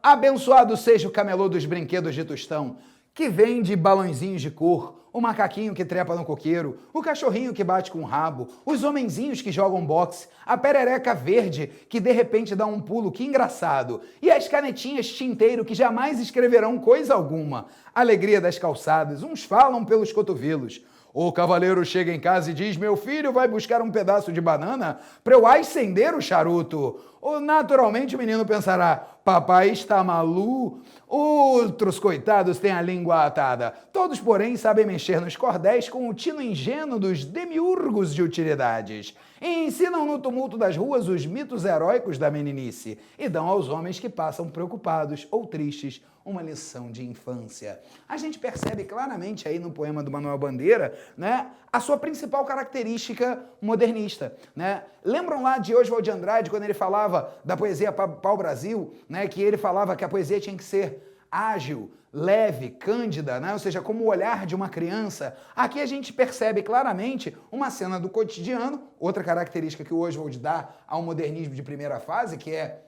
Abençoado seja o camelô dos brinquedos de Tostão, que vende balãozinhos de cor, o macaquinho que trepa no coqueiro, o cachorrinho que bate com o rabo, os homenzinhos que jogam boxe, a perereca verde que de repente dá um pulo, que engraçado, e as canetinhas tinteiro que jamais escreverão coisa alguma. Alegria das calçadas, uns falam pelos cotovelos. O cavaleiro chega em casa e diz, meu filho vai buscar um pedaço de banana para eu acender o charuto. Ou naturalmente o menino pensará, papai está maluco. Outros coitados têm a língua atada. Todos, porém, sabem mexer nos cordéis com o tino ingênuo dos demiurgos de utilidades. E ensinam no tumulto das ruas os mitos heróicos da meninice e dão aos homens que passam preocupados ou tristes uma lição de infância. A gente percebe claramente aí no poema do Manuel Bandeira, né, a sua principal característica modernista, né? Lembram lá de Oswald de Andrade, quando ele falava da poesia pau-brasil, né, que ele falava que a poesia tinha que ser ágil, leve, cândida, né? Ou seja, como o olhar de uma criança. Aqui a gente percebe claramente uma cena do cotidiano, outra característica que o Oswald dá ao modernismo de primeira fase, que é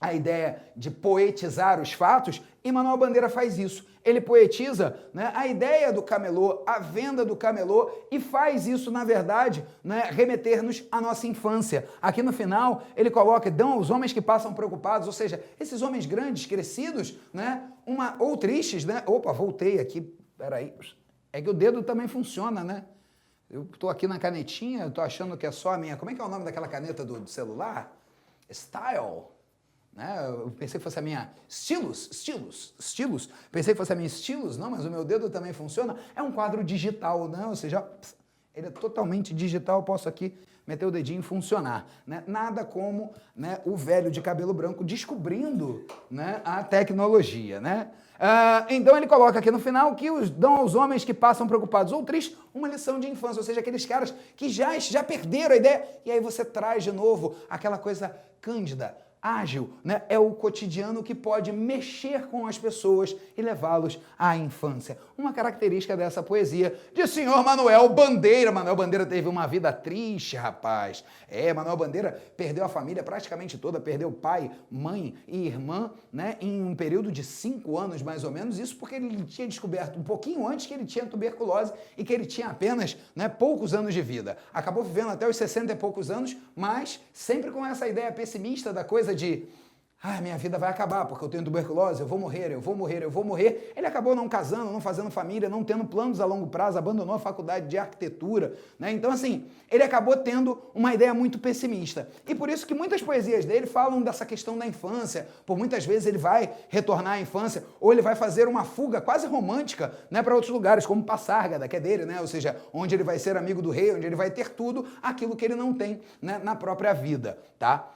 a ideia de poetizar os fatos, e Manuel Bandeira faz isso. Ele poetiza, né, a ideia do camelô, a venda do camelô, e faz isso, na verdade, né, remeter-nos à nossa infância. Aqui no final, ele coloca, dão aos homens que passam preocupados, ou seja, esses homens grandes, crescidos, né, ou tristes, né? Opa, voltei aqui, peraí. É que o dedo também funciona, né? Eu tô aqui na canetinha, eu tô achando que é só a minha... Como é que é o nome daquela caneta do celular? Style. Né? Eu pensei que fosse a minha Stylus. Pensei que fosse a minha Stylus, não, mas o meu dedo também funciona. É um quadro digital, né? Ou seja, Ele é totalmente digital, eu posso aqui meter o dedinho e funcionar. Né? Nada como, né, o velho de cabelo branco descobrindo, né, a tecnologia. Né? Então ele coloca aqui no final que dão aos homens que passam preocupados ou tristes uma lição de infância, ou seja, aqueles caras que já perderam a ideia, e aí você traz de novo aquela coisa cândida, ágil, né? É o cotidiano que pode mexer com as pessoas e levá-los à infância. Uma característica dessa poesia de senhor Manuel Bandeira. Manuel Bandeira teve uma vida triste, rapaz. Manuel Bandeira perdeu a família praticamente toda, perdeu pai, mãe e irmã, né? Em um período de 5 anos, mais ou menos. Isso porque ele tinha descoberto um pouquinho antes que ele tinha tuberculose e que ele tinha apenas, né, poucos anos de vida. Acabou vivendo até os 60 e poucos anos, mas sempre com essa ideia pessimista da coisa de minha vida vai acabar porque eu tenho tuberculose, eu vou morrer, eu vou morrer, eu vou morrer. Ele acabou não casando, não fazendo família, não tendo planos a longo prazo, abandonou a faculdade de arquitetura, né? Então, assim, ele acabou tendo uma ideia muito pessimista. E por isso que muitas poesias dele falam dessa questão da infância. Por muitas vezes ele vai retornar à infância ou ele vai fazer uma fuga quase romântica, né, para outros lugares, como Passárgada, que é dele, né? Ou seja, onde ele vai ser amigo do rei, onde ele vai ter tudo aquilo que ele não tem, né, na própria vida, tá?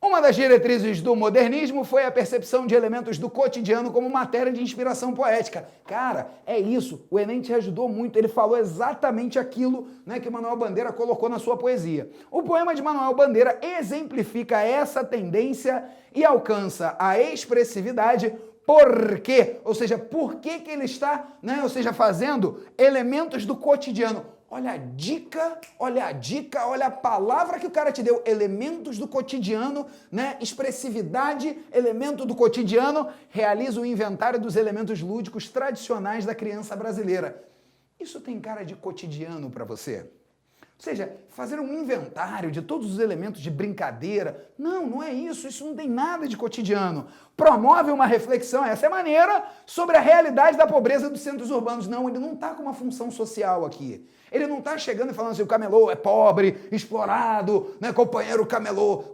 Uma das diretrizes do modernismo foi a percepção de elementos do cotidiano como matéria de inspiração poética. Cara, é isso. O Enem te ajudou muito. Ele falou exatamente aquilo, né, que Manuel Bandeira colocou na sua poesia. O poema de Manuel Bandeira exemplifica essa tendência e alcança a expressividade. Por quê? Ou seja, por que ele está, né, ou seja, fazendo elementos do cotidiano? Olha a dica, olha a palavra que o cara te deu. Elementos do cotidiano, né? Expressividade, elemento do cotidiano. Realiza o inventário dos elementos lúdicos tradicionais da criança brasileira. Isso tem cara de cotidiano para você? Ou seja, fazer um inventário de todos os elementos de brincadeira. Não é isso. Isso não tem nada de cotidiano. Promove uma reflexão, essa é maneira, sobre a realidade da pobreza dos centros urbanos. Não, ele não está com uma função social aqui. Ele não está chegando e falando assim, o camelô é pobre, explorado, né? Companheiro camelô,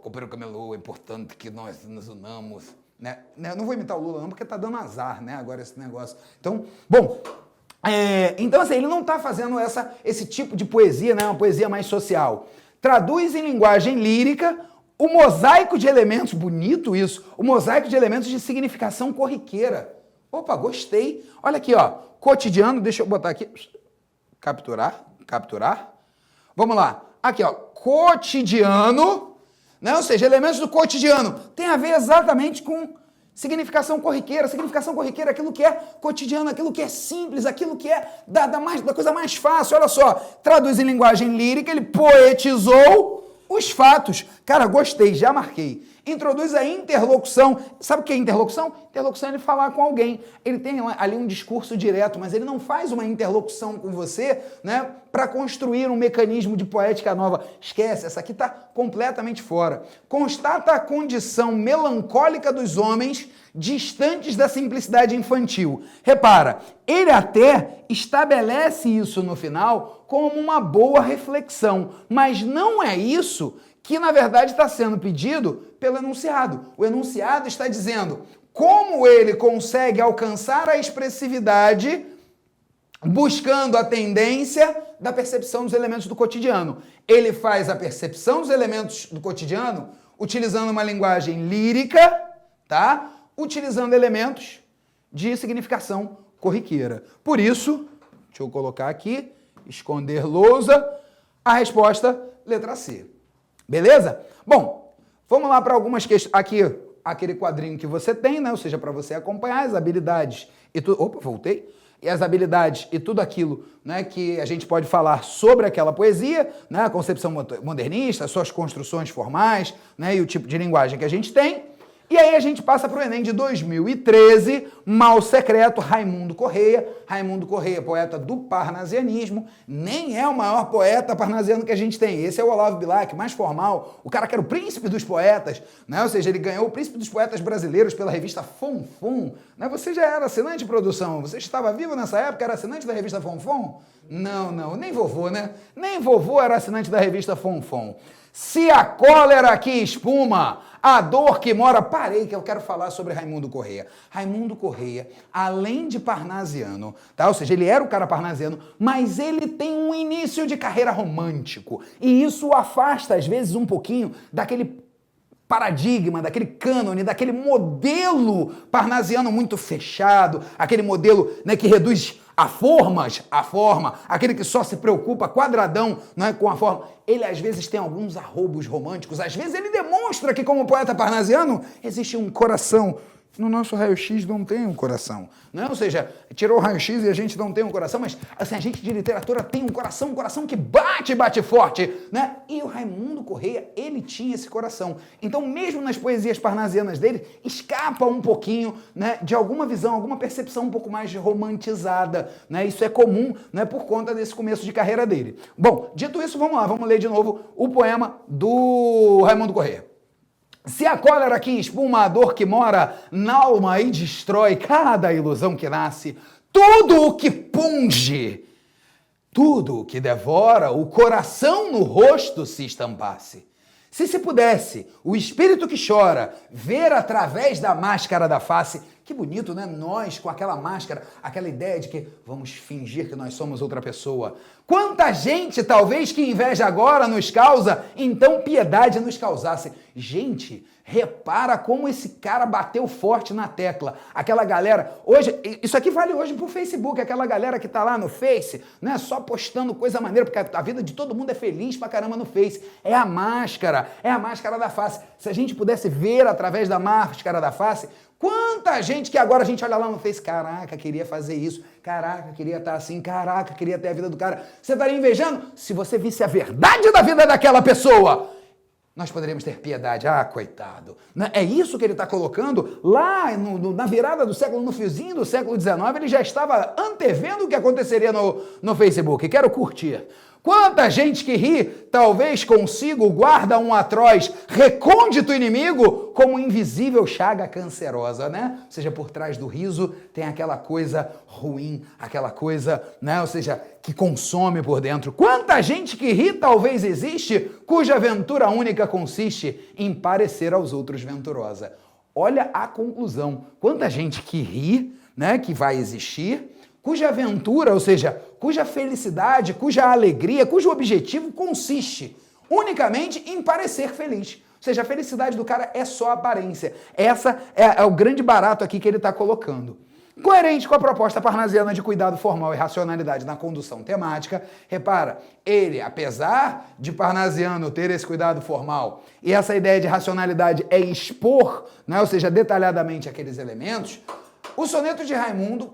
é importante que nós nos unamos. Né? Eu não vou imitar o Lula não, porque está dando azar, né, agora esse negócio. Então, bom... Então, assim, ele não está fazendo esse tipo de poesia, né? Uma poesia mais social. Traduz em linguagem lírica o mosaico de elementos, bonito isso, o mosaico de elementos de significação corriqueira. Opa, gostei. Olha aqui, ó, cotidiano, deixa eu botar aqui, capturar. Vamos lá, aqui, ó, cotidiano, né? Ou seja, elementos do cotidiano, tem a ver exatamente com significação corriqueira. Significação corriqueira é aquilo que é cotidiano, aquilo que é simples, aquilo que é da coisa mais fácil. Olha só, traduz em linguagem lírica, ele poetizou os fatos. Cara, gostei, já marquei. Introduz a interlocução. Sabe o que é interlocução? Interlocução é ele falar com alguém. Ele tem ali um discurso direto, mas ele não faz uma interlocução com você, né, para construir um mecanismo de poética nova. Esquece, essa aqui está completamente fora. Constata a condição melancólica dos homens distantes da simplicidade infantil. Repara, ele até estabelece isso no final como uma boa reflexão, mas não é isso que, na verdade, está sendo pedido pelo enunciado. O enunciado está dizendo como ele consegue alcançar a expressividade buscando a tendência da percepção dos elementos do cotidiano. Ele faz a percepção dos elementos do cotidiano utilizando uma linguagem lírica, tá? Utilizando elementos de significação corriqueira. Por isso, deixa eu colocar aqui, esconder lousa, a resposta, letra C. Beleza? Bom, vamos lá para algumas questões. Aqui, aquele quadrinho que você tem, né? Ou seja, para você acompanhar as habilidades e tudo. Opa, voltei. E as habilidades e tudo aquilo, né, que a gente pode falar sobre aquela poesia, né, a concepção modernista, suas construções formais, né, e o tipo de linguagem que a gente tem. E aí a gente passa para o Enem de 2013, Mal Secreto, Raimundo Correia. Raimundo Correia, poeta do parnasianismo, nem é o maior poeta parnasiano que a gente tem. Esse é o Olavo Bilac, mais formal, o cara que era o príncipe dos poetas, né? Ou seja, ele ganhou o príncipe dos poetas brasileiros pela revista Fonfon. Né? Você já era assinante de produção, você estava vivo nessa época, era assinante da revista Fonfon? Não, nem vovô, né? Nem vovô era assinante da revista Fonfon. Se a cólera que espuma, a dor que mora... Parei que eu quero falar sobre Raimundo Corrêa. Raimundo Corrêa, além de parnasiano, tá? Ou seja, ele era o cara parnasiano, mas ele tem um início de carreira romântico. E isso o afasta, às vezes, um pouquinho daquele paradigma, daquele cânone, daquele modelo parnasiano muito fechado, aquele modelo, né, que reduz a forma, aquele que só se preocupa quadradão, né, com a forma. Ele às vezes tem alguns arroubos românticos, às vezes ele demonstra que como poeta parnasiano existe um coração. No nosso raio-x não tem um coração, né? Ou seja, tirou o raio-x e a gente não tem um coração, mas assim, a gente de literatura tem um coração que bate forte, né? E o Raimundo Corrêa, ele tinha esse coração. Então, mesmo nas poesias parnasianas dele, escapa um pouquinho, né, de alguma visão, alguma percepção um pouco mais romantizada, né? Isso é comum, né, por conta desse começo de carreira dele. Bom, dito isso, vamos lá, vamos ler de novo o poema do Raimundo Corrêa. Se a cólera que espuma a dor que mora na alma e destrói cada ilusão que nasce, tudo o que punge, tudo o que devora, o coração no rosto se estampasse. Se pudesse, o espírito que chora, ver através da máscara da face, que bonito, né? Nós com aquela máscara, aquela ideia de que vamos fingir que nós somos outra pessoa. Quanta gente, talvez, que inveja agora nos causa, então piedade nos causasse. Gente, repara como esse cara bateu forte na tecla. Aquela galera, hoje, isso aqui vale hoje pro Facebook, aquela galera que tá lá no Face, né, só postando coisa maneira, porque a vida de todo mundo é feliz pra caramba no Face. É a máscara da face. Se a gente pudesse ver através da máscara da face, quanta gente que agora a gente olha lá no Face, caraca, queria fazer isso, caraca, queria estar assim, caraca, queria ter a vida do cara. Você estaria invejando? Se você visse a verdade da vida daquela pessoa, nós poderíamos ter piedade. Ah, coitado. É isso que ele está colocando lá na virada do século, no fiozinho do século XIX, ele já estava antevendo o que aconteceria no Facebook. Quero curtir. Quanta gente que ri, talvez consigo, guarda um atroz, recôndito inimigo, como invisível chaga cancerosa, né? Ou seja, por trás do riso tem aquela coisa ruim, aquela coisa, né? Ou seja, que consome por dentro. Quanta gente que ri, talvez existe, cuja aventura única consiste em parecer aos outros venturosa. Olha a conclusão. Quanta gente que ri, né? Que vai existir, cuja aventura, ou seja, cuja felicidade, cuja alegria, cujo objetivo consiste unicamente em parecer feliz. Ou seja, a felicidade do cara é só aparência. Essa é o grande barato aqui que ele está colocando. Coerente com a proposta parnasiana de cuidado formal e racionalidade na condução temática, repara, ele, apesar de parnasiano ter esse cuidado formal e essa ideia de racionalidade é expor, né, ou seja, detalhadamente aqueles elementos, o soneto de Raimundo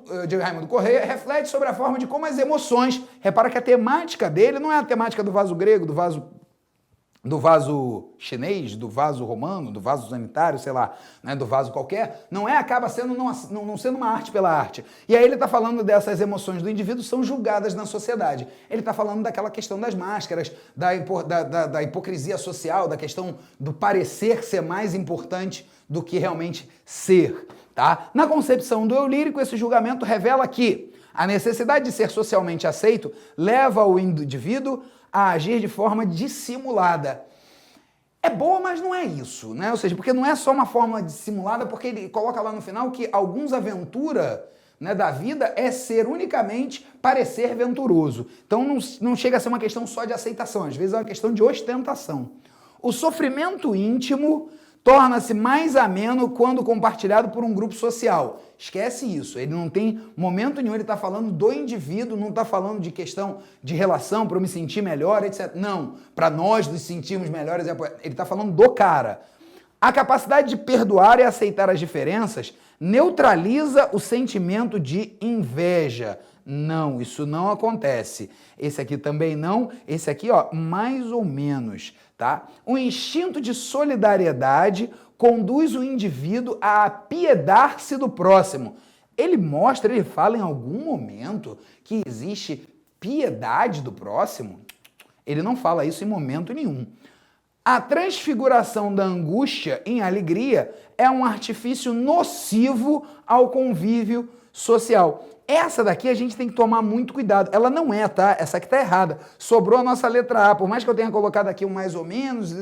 Corrêa reflete sobre a forma de como as emoções... Repara que a temática dele não é a temática do vaso grego, do vaso chinês, do vaso romano, do vaso sanitário, sei lá, né, do vaso qualquer. Acaba sendo não sendo uma arte pela arte. E aí ele está falando dessas emoções do indivíduo são julgadas na sociedade. Ele está falando daquela questão das máscaras, da hipocrisia social, da questão do parecer ser mais importante do que realmente ser. Tá? Na concepção do eu lírico, esse julgamento revela que a necessidade de ser socialmente aceito leva o indivíduo a agir de forma dissimulada. É boa, mas não é isso, né? Ou seja, porque não é só uma forma dissimulada, porque ele coloca lá no final que alguns aventura, né, da vida é ser unicamente parecer venturoso. Então não chega a ser uma questão só de aceitação, às vezes é uma questão de ostentação. O sofrimento íntimo torna-se mais ameno quando compartilhado por um grupo social. Esquece isso, ele não tem momento nenhum, ele está falando do indivíduo, não está falando de questão de relação para eu me sentir melhor, etc. Não, para nós nos sentirmos melhores, ele está falando do cara. A capacidade de perdoar e aceitar as diferenças neutraliza o sentimento de inveja. Não, isso não acontece. Esse aqui também não, esse aqui, ó, mais ou menos, tá? O instinto de solidariedade conduz o indivíduo a apiedar-se do próximo. Ele fala em algum momento que existe piedade do próximo? Ele não fala isso em momento nenhum. A transfiguração da angústia em alegria é um artifício nocivo ao convívio social. essa daqui a gente tem que tomar muito cuidado. Ela não é, tá? Essa aqui tá errada. Sobrou a nossa letra A. Por mais que eu tenha colocado aqui um mais ou menos,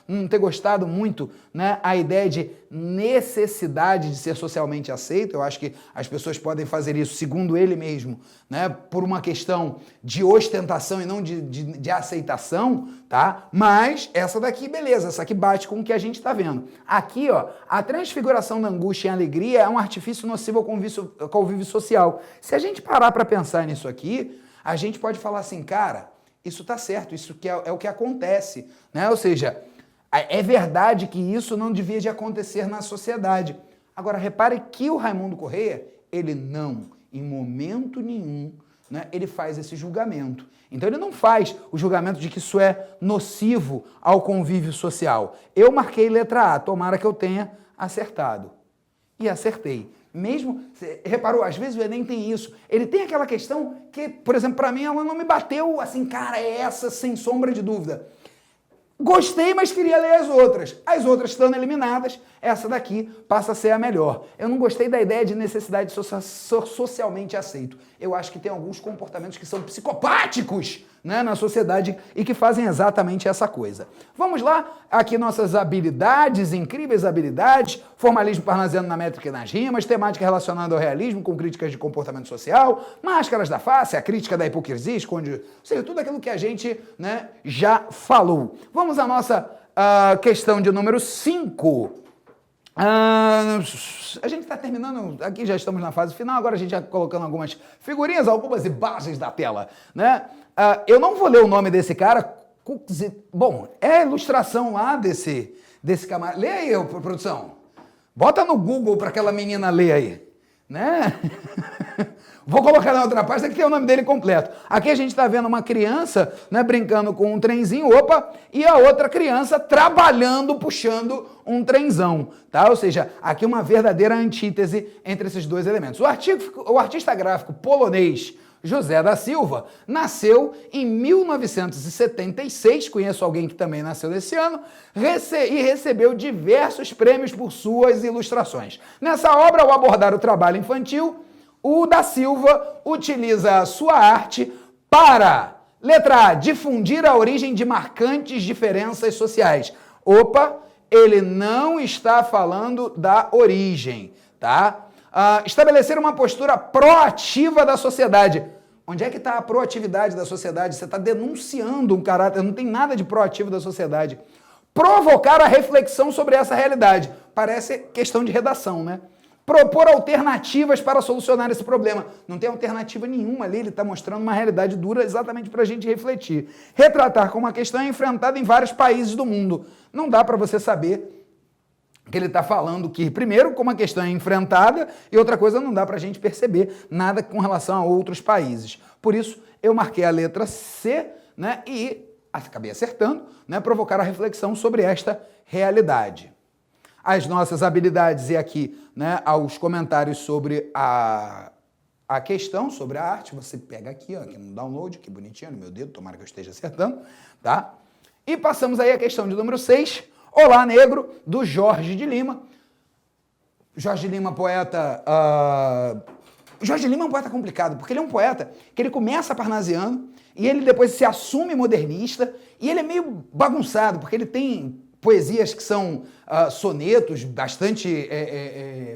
não ter gostado muito, né, a ideia de necessidade de ser socialmente aceito, eu acho que as pessoas podem fazer isso, segundo ele mesmo, né, por uma questão de ostentação e não de aceitação, tá? Mas essa daqui, beleza, essa aqui bate com o que a gente tá vendo. Aqui, ó, a transfiguração da angústia em alegria é um artifício nocivo ao convívio social. Se a gente parar para pensar nisso aqui, a gente pode falar assim, cara, isso tá certo, isso que é o que acontece, né? Ou seja, é verdade que isso não devia de acontecer na sociedade. Agora, repare que o Raimundo Corrêa, ele não, em momento nenhum, né, ele faz esse julgamento. Então, ele não faz o julgamento de que isso é nocivo ao convívio social. Eu marquei letra A, tomara que eu tenha acertado. E acertei. Mesmo, reparou, às vezes o Enem tem isso. Ele tem aquela questão que, por exemplo, para mim, ela não me bateu assim, cara, é essa sem sombra de dúvida. Gostei, mas queria ler as outras. As outras estando eliminadas, essa daqui passa a ser a melhor. Eu não gostei da ideia de necessidade socialmente aceito. Eu acho que tem alguns comportamentos que são psicopáticos, né, na sociedade e que fazem exatamente essa coisa. Vamos lá, aqui nossas habilidades, incríveis habilidades, formalismo parnasiano na métrica e nas rimas, temática relacionada ao realismo com críticas de comportamento social, máscaras da face, a crítica da hipocrisia, esconde, ou seja, tudo aquilo que a gente, né, já falou. Vamos à nossa questão de número 5. A gente está terminando, aqui já estamos na fase final, agora a gente já colocando algumas figurinhas, algumas imagens da tela, né? Eu não vou ler o nome desse cara, bom, é a ilustração lá desse camarada. Lê aí, produção. Bota no Google para aquela menina ler aí, né? Vou colocar na outra página que tem o nome dele completo. Aqui a gente está vendo uma criança, né, brincando com um trenzinho, opa, e a outra criança trabalhando, puxando um trenzão, tá? Ou seja, aqui uma verdadeira antítese entre esses dois elementos. O artista gráfico polonês José da Silva nasceu em 1976, conheço alguém que também nasceu nesse ano, e recebeu diversos prêmios por suas ilustrações. Nessa obra, ao abordar o trabalho infantil, o da Silva utiliza a sua arte para, letra A, difundir a origem de marcantes diferenças sociais. Opa, ele não está falando da origem, tá? Estabelecer uma postura proativa da sociedade. Onde é que está a proatividade da sociedade? Você está denunciando um caráter, não tem nada de proativo da sociedade. Provocar a reflexão sobre essa realidade. Parece questão de redação, né? Propor alternativas para solucionar esse problema. Não tem alternativa nenhuma ali, ele está mostrando uma realidade dura exatamente para a gente refletir. Retratar como uma questão enfrentada em vários países do mundo. Não dá para você saber que ele está falando que, primeiro, como a questão é enfrentada, e outra coisa, não dá para a gente perceber nada com relação a outros países. Por isso, eu marquei a letra C, né, e acabei acertando, né, provocar a reflexão sobre esta realidade. As nossas habilidades e aqui, né, aos comentários sobre a questão, sobre a arte, você pega aqui, ó, aqui no download, que bonitinho no meu dedo, tomara que eu esteja acertando, tá? E passamos aí a questão de número 6, Olá, Negro, do Jorge de Lima. Jorge de Lima, poeta... Jorge de Lima é um poeta complicado, porque ele é um poeta que ele começa parnasiano e ele depois se assume modernista e ele é meio bagunçado, porque ele tem poesias que são sonetos bastante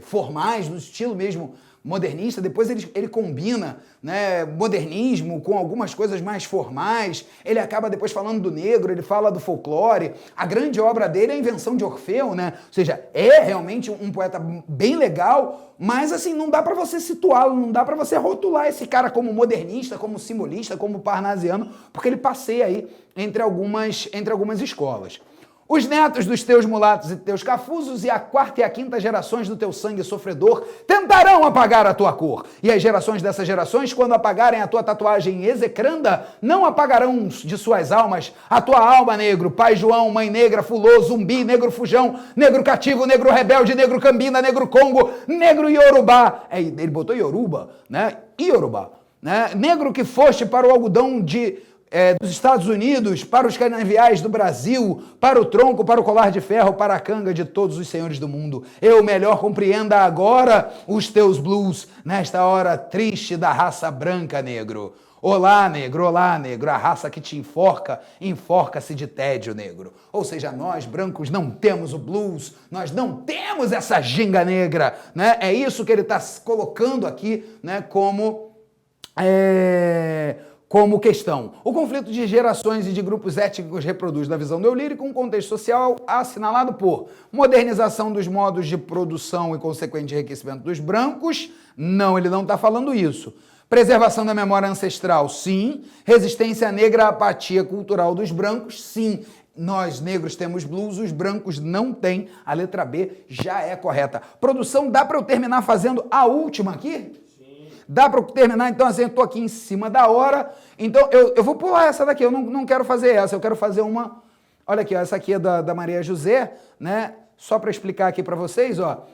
formais, no estilo mesmo modernista, depois ele combina, né, modernismo com algumas coisas mais formais, ele acaba depois falando do negro, ele fala do folclore, a grande obra dele é a Invenção de Orfeu, né, ou seja, é realmente um poeta bem legal, mas assim, não dá para você situá-lo, não dá para você rotular esse cara como modernista, como simbolista, como parnasiano, porque ele passeia aí entre algumas escolas. Os netos dos teus mulatos e teus cafusos e a quarta e a quinta gerações do teu sangue sofredor tentarão apagar a tua cor. E as gerações dessas gerações, quando apagarem a tua tatuagem execranda, não apagarão de suas almas a tua alma, negro, pai João, mãe negra, fulô, zumbi, negro fujão, negro cativo, negro rebelde, negro cambina, negro congo, negro iorubá. Ele botou Yoruba, né? Iorubá, né? Negro que foste para o algodão de... dos Estados Unidos, para os canaviais do Brasil, para o tronco, para o colar de ferro, para a canga de todos os senhores do mundo. Eu melhor compreenda agora os teus blues, nesta hora triste da raça branca, negro. Olá, negro, a raça que te enforca, enforca-se de tédio, negro. Ou seja, nós, brancos, não temos o blues, nós não temos essa ginga negra, né? É isso que ele está colocando aqui, né, como questão. O conflito de gerações e de grupos étnicos reproduz, na visão do eu lírico, um contexto social assinalado por modernização dos modos de produção e consequente enriquecimento dos brancos. Não, ele não está falando isso. Preservação da memória ancestral, sim. Resistência negra à apatia cultural dos brancos, sim. Nós, negros, temos blues, os brancos não têm. A letra B já é correta. Produção, dá para eu terminar fazendo a última aqui? Sim. Dá para eu terminar? Então, assim, eu estou aqui em cima da hora. Então, eu vou pular essa daqui. Eu não quero fazer essa. Eu quero fazer uma... Olha aqui, ó, essa aqui é da Maria José, né? Só para explicar aqui para vocês, ó.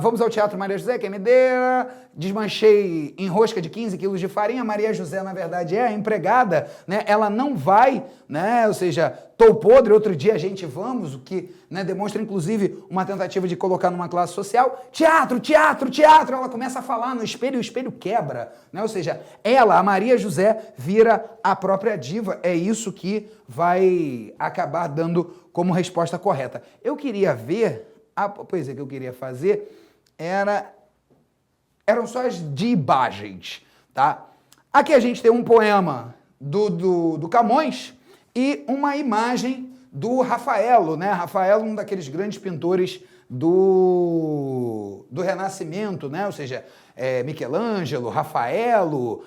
Vamos ao Teatro Maria José, quem me dera, desmanchei em rosca de 15 quilos de farinha. Maria José, na verdade, é a empregada, né? Ela não vai, né? Ou seja, tô podre, outro dia a gente vamos, o que, né, demonstra, inclusive, uma tentativa de colocar numa classe social. Teatro, teatro, teatro! Ela começa a falar no espelho e o espelho quebra, né? Ou seja, ela, a Maria José, vira a própria diva. É isso que vai acabar dando como resposta correta. Eu queria ver... A poesia que eu queria fazer eram só as dibagens, tá? Aqui a gente tem um poema do Camões e uma imagem do Rafaelo, né? Rafaelo, um daqueles grandes pintores do Renascimento, né? Ou seja, Michelangelo, Rafaelo,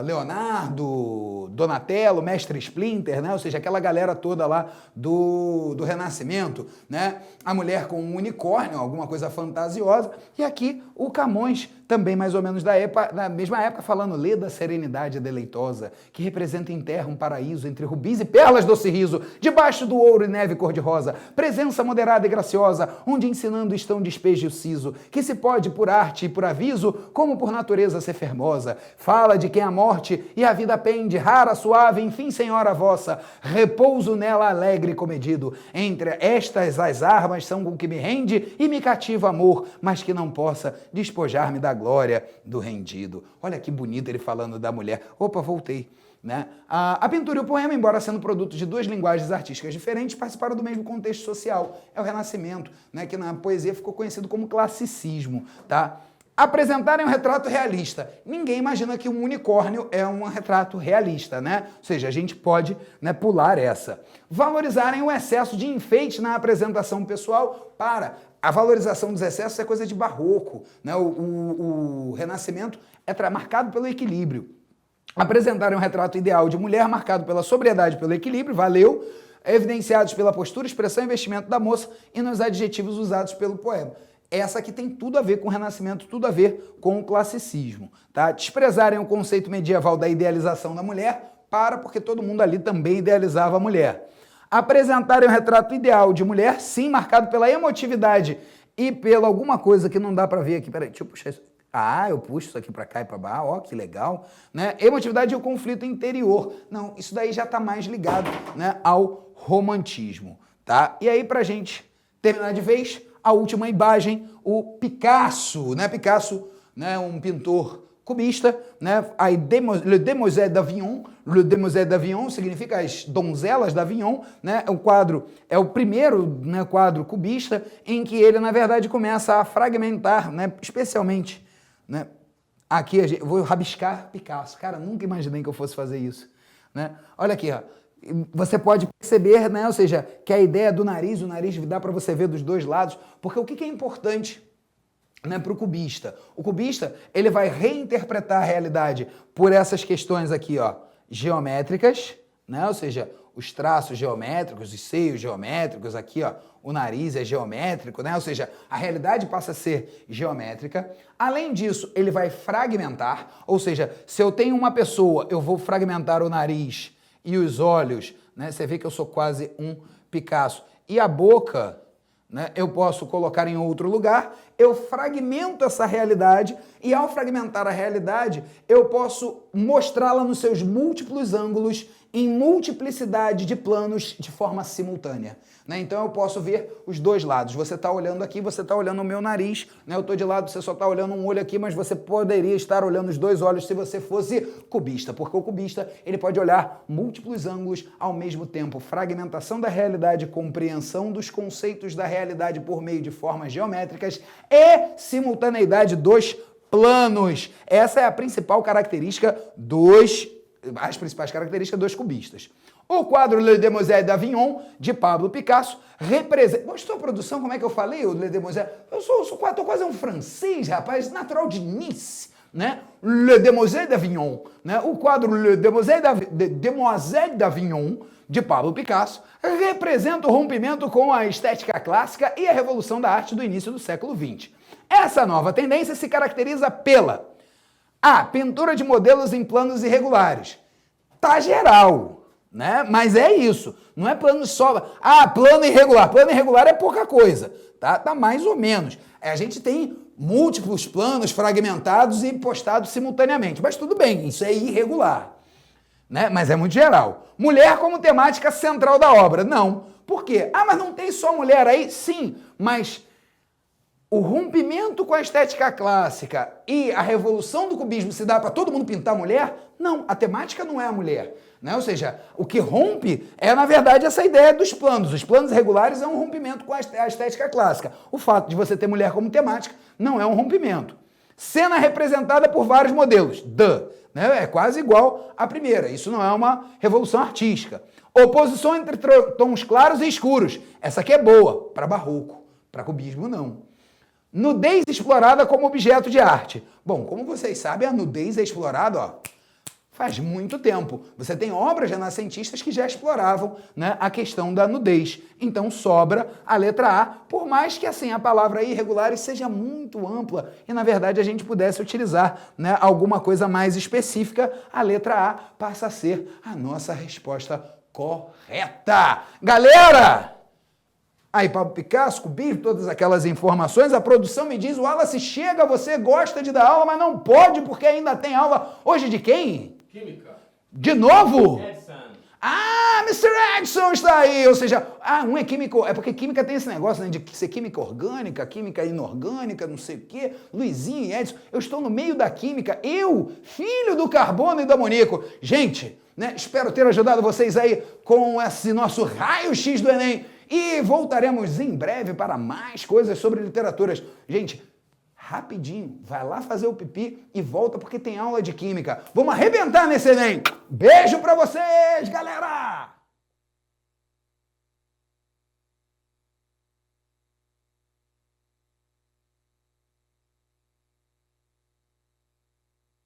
Leonardo, Donatello, Mestre Splinter, né? Ou seja, aquela galera toda lá do Renascimento, né? A mulher com um unicórnio, alguma coisa fantasiosa, e aqui o Camões, também mais ou menos da mesma época, falando: lê da serenidade deleitosa, que representa em terra um paraíso entre rubis e perlas doce riso, debaixo do ouro e neve cor-de-rosa, presença moderada e graciosa, onde ensinando estão despejo e o siso, que se pode por arte e por aviso, como por natureza ser fermosa. Fala de quem a morte e a vida pende, rara, suave, enfim, senhora vossa, repouso nela alegre e comedido. Entre estas as armas são com que me rende e me cativa amor, mas que não possa despojar-me da glória do rendido. Olha que bonito ele falando da mulher. Opa, voltei. Né? A pintura e o poema, embora sendo produtos de duas linguagens artísticas diferentes, participaram do mesmo contexto social. É o Renascimento, né? Que na poesia ficou conhecido como classicismo. Tá? Apresentarem um retrato realista. Ninguém imagina que um unicórnio é um retrato realista, né? Ou seja, a gente pode, né, pular essa. Valorizarem o excesso de enfeite na apresentação pessoal. A valorização dos excessos é coisa de barroco, né? O Renascimento é marcado pelo equilíbrio. Apresentarem um retrato ideal de mulher marcado pela sobriedade e pelo equilíbrio, valeu, evidenciados pela postura, expressão e vestimento da moça e nos adjetivos usados pelo poema. Essa aqui tem tudo a ver com o Renascimento, tudo a ver com o classicismo. Tá? Desprezarem o conceito medieval da idealização da mulher, porque todo mundo ali também idealizava a mulher. Apresentarem um retrato ideal de mulher, sim, marcado pela emotividade e pela alguma coisa que não dá para ver aqui. Peraí, deixa eu puxar isso. Eu puxo isso aqui para cá e para baixo, ó, que legal. Né? Emotividade e o conflito interior. Não, isso daí já está mais ligado, né, ao romantismo. Tá? E aí, para a gente terminar de vez, a última imagem, o Picasso. Né? Picasso, né, um pintor cubista, né? Le Demoiselles d'Avignon. Le Demoiselles d'Avignon significa as donzelas d'Avignon, né? O quadro é o primeiro, né, quadro cubista em que ele, na verdade, começa a fragmentar, né, especialmente, né? Aqui eu vou rabiscar Picasso. Cara, nunca imaginei que eu fosse fazer isso, né? Olha aqui, ó. Você pode perceber, né? Ou seja, que a ideia do nariz, o nariz dá para você ver dos dois lados, porque o que é importante, né, para o cubista? O cubista, ele vai reinterpretar a realidade por essas questões aqui, ó, geométricas, né? Ou seja, os traços geométricos, os seios geométricos, aqui, ó, o nariz é geométrico, né? Ou seja, a realidade passa a ser geométrica. Além disso, ele vai fragmentar, ou seja, se eu tenho uma pessoa, eu vou fragmentar o nariz e os olhos, né? Você vê que eu sou quase um Picasso. E a boca, né, eu posso colocar em outro lugar, eu fragmento essa realidade e, ao fragmentar a realidade, eu posso mostrá-la nos seus múltiplos ângulos em multiplicidade de planos de forma simultânea. Né? Então eu posso ver os dois lados. Você está olhando aqui, você está olhando o meu nariz, né? Eu estou de lado, você só está olhando um olho aqui, mas você poderia estar olhando os dois olhos se você fosse cubista, porque o cubista ele pode olhar múltiplos ângulos ao mesmo tempo. Fragmentação da realidade, compreensão dos conceitos da realidade por meio de formas geométricas e simultaneidade dos planos. Essa é a principal característica as principais características dos cubistas. O quadro Le Demoiselle d'Avignon, de Pablo Picasso, representa... Gostou a produção? Como é que eu falei, o Le Demoiselle? Eu tô quase um francês, rapaz, natural de Nice, né? Le Demoiselle d'Avignon, né? O quadro Le Demoiselle d'Avignon, de Pablo Picasso, representa o rompimento com a estética clássica e a revolução da arte do início do século XX. Essa nova tendência se caracteriza pela pintura de modelos em planos irregulares. Tá geral, né? Mas é isso. Não é plano só. Plano irregular. Plano irregular é pouca coisa. Tá mais ou menos. A gente tem múltiplos planos fragmentados e postados simultaneamente. Mas tudo bem, isso é irregular. Né? Mas é muito geral. Mulher como temática central da obra. Não. Por quê? Mas não tem só mulher aí? Sim, mas o rompimento com a estética clássica e a revolução do cubismo se dá para todo mundo pintar mulher? Não, a temática não é a mulher. Né? Ou seja, o que rompe é, na verdade, essa ideia dos planos. Os planos regulares é um rompimento com a estética clássica. O fato de você ter mulher como temática não é um rompimento. Cena representada por vários modelos. Né? É quase igual à primeira. Isso não é uma revolução artística. Oposição entre tons claros e escuros. Essa aqui é boa, para barroco. Para cubismo, não. Nudez explorada como objeto de arte. Bom, como vocês sabem, a nudez é explorada, faz muito tempo. Você tem obras renascentistas que já exploravam, né, a questão da nudez. Então sobra a letra A, por mais que assim a palavra irregulares seja muito ampla e na verdade a gente pudesse utilizar, né, alguma coisa mais específica, a letra A passa a ser a nossa resposta correta. Galera! Aí, Pablo Picasso, cubismo, todas aquelas informações, a produção me diz, Wallace, chega, você gosta de dar aula, mas não pode, porque ainda tem aula hoje de quem? Química. De novo? Edson. Mr. Edson está aí, ou seja, um é químico, é porque química tem esse negócio, né, de ser química orgânica, química inorgânica, não sei o quê, Luizinho e Edson, eu estou no meio da química, eu, filho do carbono e do amoníaco. Gente, né, espero ter ajudado vocês aí com esse nosso raio-x do Enem, e voltaremos em breve para mais coisas sobre literaturas. Gente, rapidinho, vai lá fazer o pipi e volta porque tem aula de química. Vamos arrebentar nesse Enem. Beijo pra vocês, galera!